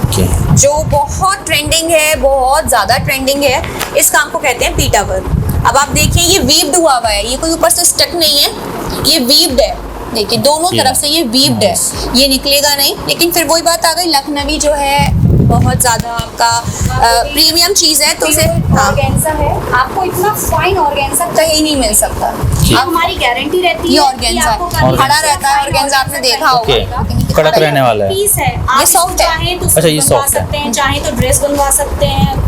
ओके, जो बहुत ट्रेंडिंग है, बहुत ज़्यादा ट्रेंडिंग है। इस काम को कहते हैं पीटा वर्क। अब आप देखिए ये वीव्ड हुआ हुआ है, ये कोई ऊपर से स्टक नहीं है, ये वीव्ड है। देखिए दोनों तरफ से ये वीव्ड है, ये निकलेगा नहीं। लेकिन फिर वही बात आ गई, लखनवी जो है बहुत ज़्यादा आपका प्रीमियम चीज़ है, तो उसे ऑर्गेन्जा है, आपको इतना फाइन ऑर्गेन्जा कहीं नहीं मिल सकता। अब हमारी गारंटी रहती है ये ऑर्गेन्जा है, खड़ा रहता है ऑर्गेन्जा, आपने देखा होगा। ओके, कड़क रहने वाला है। पीस है, आप soft है। चाहें तो अच्छा, ये सूट बनवा soft है। सकते हैं, चाहे तो ड्रेस बनवा सकते हैं।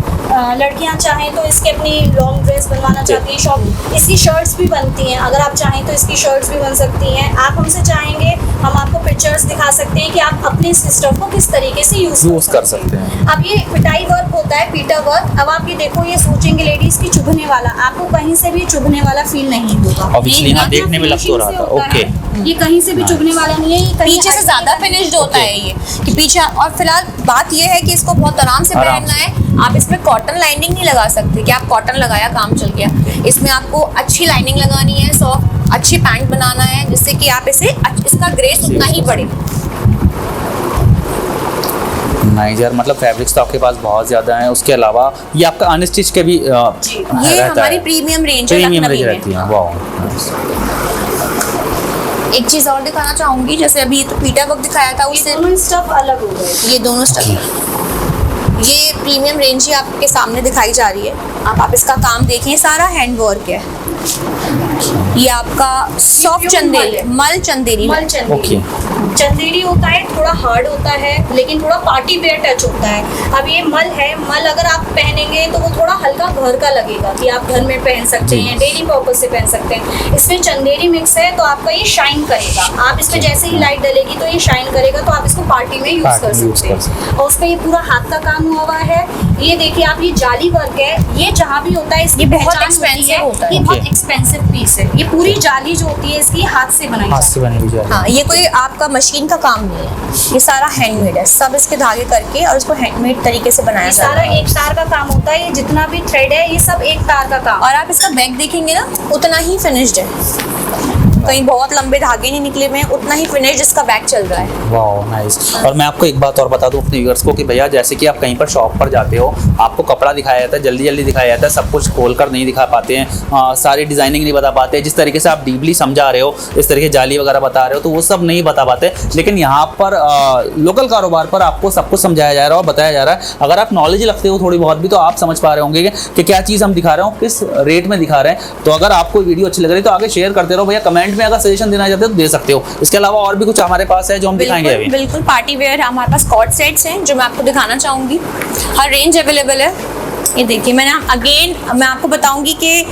लड़कियां चाहें तो इसके अपनी लॉन्ग ड्रेस बनवाना चाहती हैं, शॉर्ट, इसकी शर्ट्स भी बनती हैं। अगर आप चाहें तो इसकी शर्ट्स भी बन सकती हैं। आप हमसे चाहेंगे, हम आपको पिक्चर्स दिखा सकते हैं कि आप अपने सिस्टम को किस तरीके से यूज कर सकते हैं। अब ये पिटाई वर्क होता है, पीटा वर्क। अब आप ये देखो, ये सोचेंगे लेडीज की चुभने वाला, आपको कहीं से भी चुभने वाला फील नहीं होगा। Obviously, हाँ, देखने में लग तो रहा था। ओके, ये कहीं से भी चुभने वाला नहीं है, ये कहीं पीछे से ज्यादा फिनिश्ड होता है ये कि पीछे। और फिलहाल बात ये है कि इसको बहुत आराम से आराम पहनना है। आप इसमें कॉटन लाइनिंग नहीं लगा सकते कि आप कॉटन लगाया काम चल गया। इसमें आपको अच्छी लाइनिंग लगानी है, सॉफ्ट अच्छी पैंट बनाना है, जिससे कि आप इसे इसका ग्रेस उतना ही बढ़े। नाइस यार, मतलब फैब्रिक्स तो आपके पास बहुत ज़्यादा हैं। उसके अलावा ये आपका अनस्टिच के भी ये रहता हमारी है, प्रीमियम रेंज है प्रीमियम रेंज लखनवी रहती में। है। वाह, एक चीज और दिखाना चाहूंगी, जैसे अभी तो पीटा वर्क दिखाया था, ये उससे दोनों स्टफ अलग हो गए। ये दोनों स्टफ, ये प्रीमियम रेंज ही आपके सामने दिखाई जा रही है। आप इसका काम देखिए, सारा हैंड वर्क है। ये आपका सॉफ्ट चंदेरी, मल चंदेरी, मल चंदेरी, चंदेरी होता है, थोड़ा हार्ड होता है, लेकिन थोड़ा पार्टी वेयर टच होता है। अब ये मल है, मल अगर आप पहनेंगे तो वो थोड़ा हल्का घर का लगेगा कि आप घर में पहन सकते हैं, डेली पर्पज से पहन सकते हैं। इसमें चंदेरी मिक्स है, तो आपका ये शाइन करेगा। आप इस पे जैसे ही लाइट डलेगी तो ये शाइन करेगा, तो आप इसको पार्टी में यूज कर सकते हैं। और उस पर ये पूरा हाथ का काम हुआ हुआ है। ये देखिए आप, ये जाली वर्क है, ये जहाँ भी होता है इसकी बहुत पहचान होती expensive होता है। ये बहुत एक्सपेंसिव पीस है। ये पूरी जाली जो होती है इसकी हाथ से बनाई हाथ जाती से बनी हुई जाली। हाँ, ये कोई आपका मशीन का काम नहीं है, ये सारा हैंडमेड है। सब इसके धागे करके और इसको हैंडमेड तरीके से बनाया ये जाता सारा है। एक तार का काम होता है। ये जितना भी थ्रेड है, ये सब एक तार का काम। और आप इसका बैक देखेंगे ना, उतना ही फिनिश्ड है, कहीं बहुत लंबे धागे नहीं निकले हुए हैं, उतना ही फिनिश्ड इसका बैक चल रहा है। वाह, नाइस। और मैं आपको एक बात और बता दूं अपने व्यूअर्स को कि भैया, जैसे कि आप कहीं पर शॉप पर जाते हो, आपको कपड़ा दिखाया जाता है, जल्दी जल्दी दिखाया जाता है, सब कुछ खोलकर नहीं दिखा पाते हैं, सारी डिजाइनिंग नहीं बता पाते। जिस तरीके से आप डीपली समझा रहे हो, इस तरीके जाली वगैरह बता रहे हो, तो वो सब नहीं बता पाते। लेकिन यहाँ पर लोकल कारोबार पर आपको सब कुछ समझाया जा रहा है और बताया जा रहा है। अगर आप नॉलेज रखते हो थोड़ी बहुत भी, तो आप समझ पा रहे होंगे कि क्या चीज़ हम दिखा रहे हो, किस रेट में दिखा रहे हैं। तो अगर आपको वीडियो अच्छी लग रही है तो आगे शेयर करते रहो भैया। कमेंट में अगर सजेशन देना चाहते हो तो दे सकते हो। इसके अलावा और भी कुछ हमारे पास है जो हम दिखाएंगे अभी। बिल्कुल पार्टी वेयर हमारे पास कॉट सेट्स हैं जो मैं आपको दिखाना चाहूँगी। हर रेंज अवेलेबल है। ये देखिए, मैं आपको बताऊंगी कि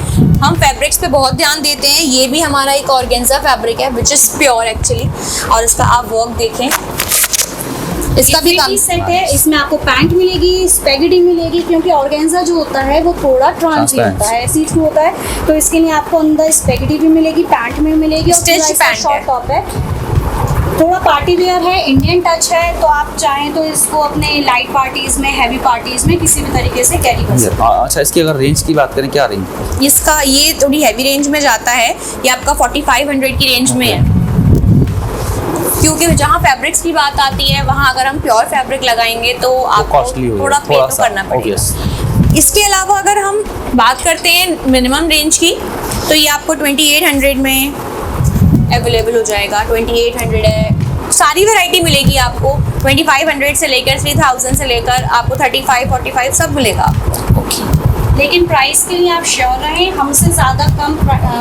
हम फैब्रिक्स पे बहुत ध्यान देते हैं। ये भी हमारा एक ऑर्गेन्जा फैब्रिक है विच इज़ प्योर एक्चुअली, और इसका आप वर्क देखें, इसका भी काम सेट है। इसमें आपको पैंट मिलेगी, स्पेगेटी मिलेगी, क्योंकि ऑर्गेन्जा जो होता है वो थोड़ा ट्रांसपेरेंट होता है, सी थ्रू होता है। तो इसके लिए आपको अंदर स्पेगेटी भी मिलेगी, पैंट में मिलेगी, और स्टिच पैंट शॉर्ट टॉप है। थोड़ा पार्टी वेयर है, इंडियन टच है, तो आप चाहें तो इसको अपने लाइट पार्टीज में, हैवी पार्टीज में किसी भी तरीके से कैरी कर सकते हैं। अच्छा, इसकी अगर रेंज की बात करें, क्या रेंज? इसका ये थोड़ी हैवी रेंज में जाता है। ये आपका 4500 की रेंज में है, क्योंकि जहाँ फैब्रिक्स की बात आती है वहाँ अगर हम प्योर फैब्रिक लगाएंगे तो आपको थोड़ा पे तो करना पड़ेगा। इसके अलावा अगर हम बात करते हैं मिनिमम रेंज की, तो ये आपको 2800 में अवेलेबल हो जाएगा। 2800 है, सारी वैरायटी मिलेगी आपको। 2500 से लेकर 3000 से लेकर आपको 35, 45 सब मिलेगा आपको। लेकिन प्राइस के लिए आप श्योर रहें, हमसे ज़्यादा कम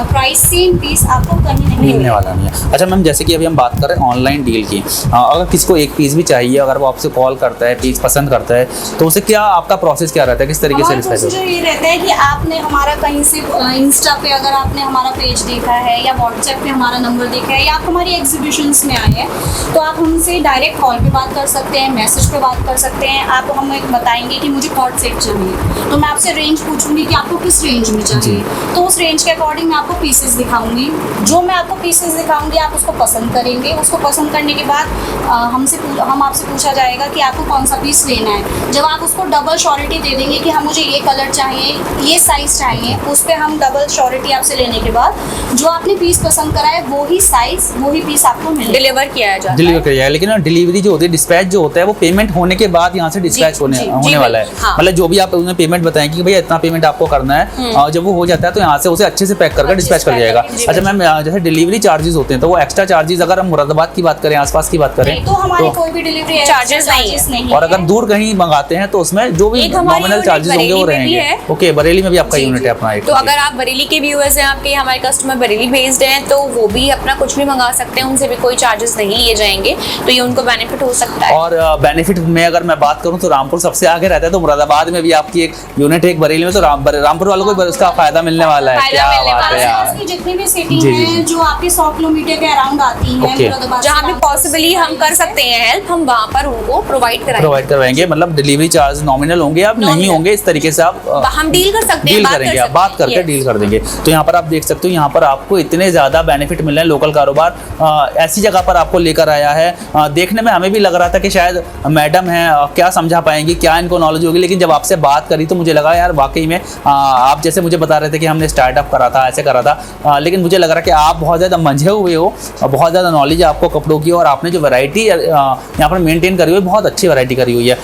प्राइस सेम पीस आपको कहीं नहीं मिलने वाला नहीं है। अच्छा मैम, जैसे कि अभी हम बात कर रहे हैं ऑनलाइन डील की, अगर किसी को एक पीस भी चाहिए, अगर वो आपसे कॉल करता है, पीस पसंद करता है, तो उसे क्या आपका प्रोसेस क्या रहता है, किस तरीके से हमारा प्रोसीजर ये रहता है कि आपने हमारा कहीं से इंस्टा पे अगर आपने हमारा पेज देखा है या व्हाट्सएप पे हमारा नंबर देखा है या आप हमारी एग्जीबिशंस में आए हैं, तो आप हमसे डायरेक्ट कॉल पे बात कर सकते हैं, मैसेज पे बात कर सकते हैं। आप हमें बताएंगे कि मुझे कॉर्ड सेट चाहिए, तो मैं आपसे रेंज पूछूंगी कि आपको किस रेंज में चाहिए, तो उस रेंज के अकॉर्डिंग मैं आपको पीसेस दिखाऊंगी। जो मैं आपको पीसेस दिखाऊंगी आप उसको पसंद करेंगे। उसको पसंद करने के बाद हम आपसे पूछा जाएगा कि आपको कौन सा पीस लेना है। जब आप उसको डबल श्योरिटी दे देंगे कि हम मुझे ये कलर चाहिए, ये साइज़ चाहिए, उस पर हम डबल श्योरिटी आपसे लेने के बाद जो आपने पीस पसंद करा है वो ही साइज़ वो ही पीस आपको मिलेगा, डिलीवर किया जाता है। डिलीवर किया जाएगा। लेकिन डिलीवरी जो होती है, डिस्पैच जो होता है, वो पेमेंट होने के बाद यहाँ से डिस्पैच होने वाला है। हाँ। मतलब जो भी आप उन्हें पेमेंट बताएं कि भैया इतना पेमेंट आपको करना है, और जब वो हो जाता है तो यहाँ से उसे अच्छे से पैक करके डिस्पैच कर जाएगा। अच्छा मैम, जैसे डिलीवरी चार्जेस होते हैं तो वो एक्स्ट्रा चार्जेस, अगर हम मुरादाबाद की बात करें, आसपास की बात करें, तो हमारी कोई भी डिलीवरी चार्जेस नहीं। और अगर दूर कहीं मंगाते हैं तो उसमें जो भी नॉमिनल चार्जेस होंगे वो रहेंगे। ओके, बरेली में भी आपका यूनिट है अपना एक। तो अगर आप बरेली के व्यूअर्स हैं, आपके हमारे कस्टमर बरेली बेस्ड हैं, तो वो भी अपना कुछ भी मंगा सकते हैं, उनसे भी कोई चार्जेस नहीं लिए जाएंगे, तो ये उनको बेनिफिट हो सकता है। और बेनिफिट में अगर मैं बात करूं तो रामपुर सबसे आगे रहता है, तो मुरादाबाद में भी आपकी एक यूनिट है, एक बरेली में, तो रामपुर वालों को उसका फायदा मिलने वाला है। क्या बात है यार। जितनी भी सिटी हैं जो आपके 100 किलोमीटर के अराउंड आती हैं, मुरादाबाद जहाँ भी पॉसिबली हम कर सकते हैं हेल्प, हम वहाँ पर उनको प्रोवाइड करवाएंगे। मतलब डिलीवरी चार्ज नॉमिनल होंगे, आप नहीं होंगे, इस तरीके से आप हम डील कर सकते हैं, डील करेंगे, आप बात करके डील कर देंगे। तो यहाँ पर आप देख सकते हो, यहाँ पर आपको इतने ज़्यादा बेनिफिट मिल रहे हैं। लोकल कारोबार ऐसी जगह पर आपको लेकर आया है। देखने में हमें भी लग रहा था कि शायद मैडम है, क्या समझा पाएंगी, क्या इनको नॉलेज होगी, लेकिन जब आपसे बात करी तो मुझे लगा यार वाकई में आप जैसे मुझे बता रहे थे कि हमने स्टार्टअप करा था, ऐसे करा था, लेकिन मुझे लग रहा कि आप बहुत ज़्यादा मंझे हुए हो, बहुत ज़्यादा नॉलेज है आपको कपड़ों की, और आपने जो वैरायटी यहाँ पर मेंटेन करी हुई है, बहुत अच्छी वैरायटी करी हुई है।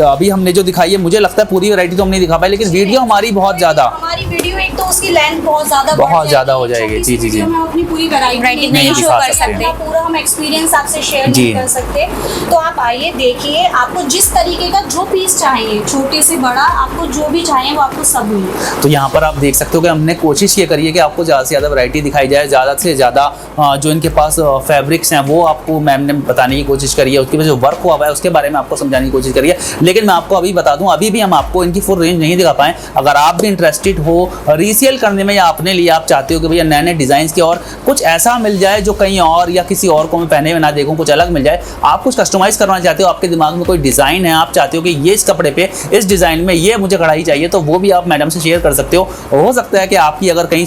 अभी हमने जो दिखाई है, मुझे लगता है पूरी वैरायटी तो हम नहीं दिखा पाए, लेकिन वीडियो हमारी बहुत ज़्यादा, हमारी वीडियो एक तो उसकी लेंथ बहुत ज़्यादा हो जाएगी। जी जी जी, हम अपनी पूरी वैरायटी नहीं शो कर सकते, पूरा हम एक्सपीरियंस आपसे शेयर नहीं कर सकते। तो आप आइए, देखिए, आपको जिस तरीके का जो पीस चाहिए, छोटे से बड़ा, आपको जो भी चाहिए वो आपको सब मिलेगा। तो यहाँ पर आप देख सकते हो कि हमने कोशिश ये करी है कि आपको ज़्यादा से ज़्यादा वैरायटी दिखाई जाए, ज़्यादा से ज़्यादा जो इनके पास फैब्रिक्स हैं वो आपको मैम ने बताने की कोशिश करी है, उसके बाद जो वर्क हुआ है उसके बारे में आपको समझाने की कोशिश करी है। लेकिन मैं आपको अभी बता दूं, अभी भी हम आपको इनकी फुल रेंज नहीं दिखा पाएँ। अगर आप भी इंटरेस्टेड हो रीसेल करने में, या अपने लिए आप चाहते हो कि भैया नए नए डिज़ाइन के और कुछ ऐसा मिल जाए जो कहीं और या किसी और को मैं पहने में ना देखूँ, कुछ अलग मिल जाए, आप कुछ कस्टमाइज़ करना चाहते हो, आपके दिमाग में कोई डिज़ाइन है, आप चाहते हो कि ये इस कपड़े पे इस डिज़ाइन में ये मुझे कढ़ाई चाहिए, तो वो भी आप मैडम से शेयर कर सकते हो सकता है कि आपकी अगर कहीं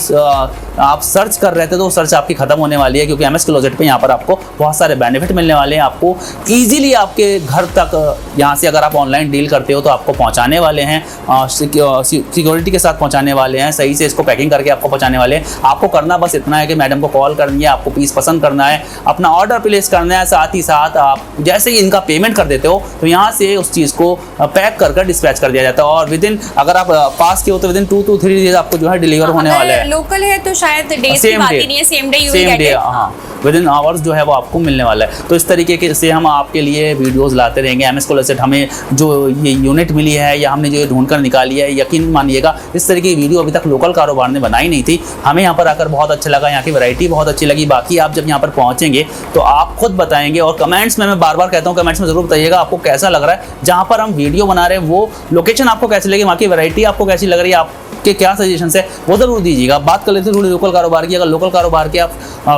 आप सर्च कर रहे थे तो सर्च आपकी खत्म होने वाली है, क्योंकि एमएस क्लोजेट पे यहाँ पर आपको बहुत सारे बेनिफिट मिलने वाले हैं। आपको ईजिली आपके घर तक यहाँ से अगर आप ऑनलाइन डील करते हो तो आपको पहुँचाने वाले हैं, सिक्योरिटी के साथ पहुँचाने वाले हैं, सही से इसको पैकिंग करके आपको पहुँचाने वाले हैं। आपको करना बस इतना है कि मैडम को कॉल करनी है, आपको पीस पसंद करना है, अपना ऑर्डर प्लेस करना है, साथ ही साथ आप जैसे ही इनका पेमेंट कर देते हो तो यहाँ से उस चीज़ को पैक कर डिस्पैच कर दिया जाता है, और विदिन, अगर आप पास के हो तो विदिन 2 to 3 डेज आपको जो है डिलीवर होने वाला है। लोकल है तो शायद डेज की बात ही नहीं है, सेम डे, हाँ, विदिन आवर्स जो है वो आपको मिलने वाला है। तो इस तरीके से हम आपके लिए वीडियोस लाते रहेंगे। एमएस क्लोजेट हमें जो ये यूनिट मिली है, या हमने जो ये ढूंढ कर निकाली है, यकीन मानिएगा इस तरह की वीडियो अभी तक लोकल कारोबार ने बनाई नहीं थी। हमें यहाँ पर आकर बहुत अच्छा लगा, यहाँ की वैरायटी बहुत अच्छी लगी। बाकी आप जब यहाँ पर पहुँचेंगे तो आप खुद बताएंगे, और कमेंट्स में मैं बार बार कहता हूँ, कमेंट्स में जरूर बताइएगा आपको कैसा लग रहा है, जहाँ पर हम वीडियो बना रहे हैं वो लोकेशन आपको कैसी लगी, वहाँ की वैरायटी आपको कैसी लग रही है, आपके क्या सजेशन है वो ज़रूर दीजिएगा। बात कर लेते हैं थोड़ी लोकल कारोबार की। अगर लोकल कारोबार के आप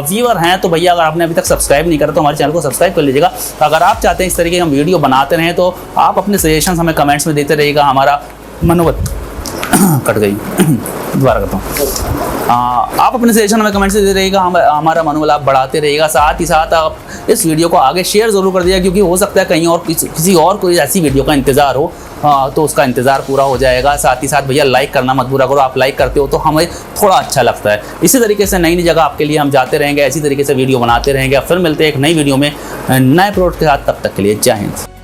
व्यूअर हैं तो भैया, अगर आपने अभी तक सब्सक्राइब नहीं करा तो हमारे चैनल को सब्सक्राइब कर लीजिएगा। अगर आप चाहते हैं इस तरीके हम वीडियो बनाते रहें तो आप अपने सजेशन हमें कमेंट्स में देते रहिएगा। हमारा मनोबल कट गई, दोबारा करता हूँ। आप अपने सजेशन हमें कमेंट से दे रहिएगा, हमारा मनोबल आप बढ़ाते रहिएगा। साथ ही साथ आप इस वीडियो को आगे शेयर ज़रूर कर दीजिएगा, क्योंकि हो सकता है कहीं और किसी और कोई ऐसी वीडियो का इंतज़ार हो, तो उसका इंतज़ार पूरा हो जाएगा। साथ ही साथ भैया लाइक करना मत भूला करो, आप लाइक करते हो तो हमें थोड़ा अच्छा लगता है। इसी तरीके से नई नई जगह आपके लिए हम जाते रहेंगे, इसी तरीके से वीडियो बनाते रहेंगे। अब फिर मिलते हैं एक नई वीडियो में नए प्रोडक्ट के साथ, तब तक के लिए जय हिंद।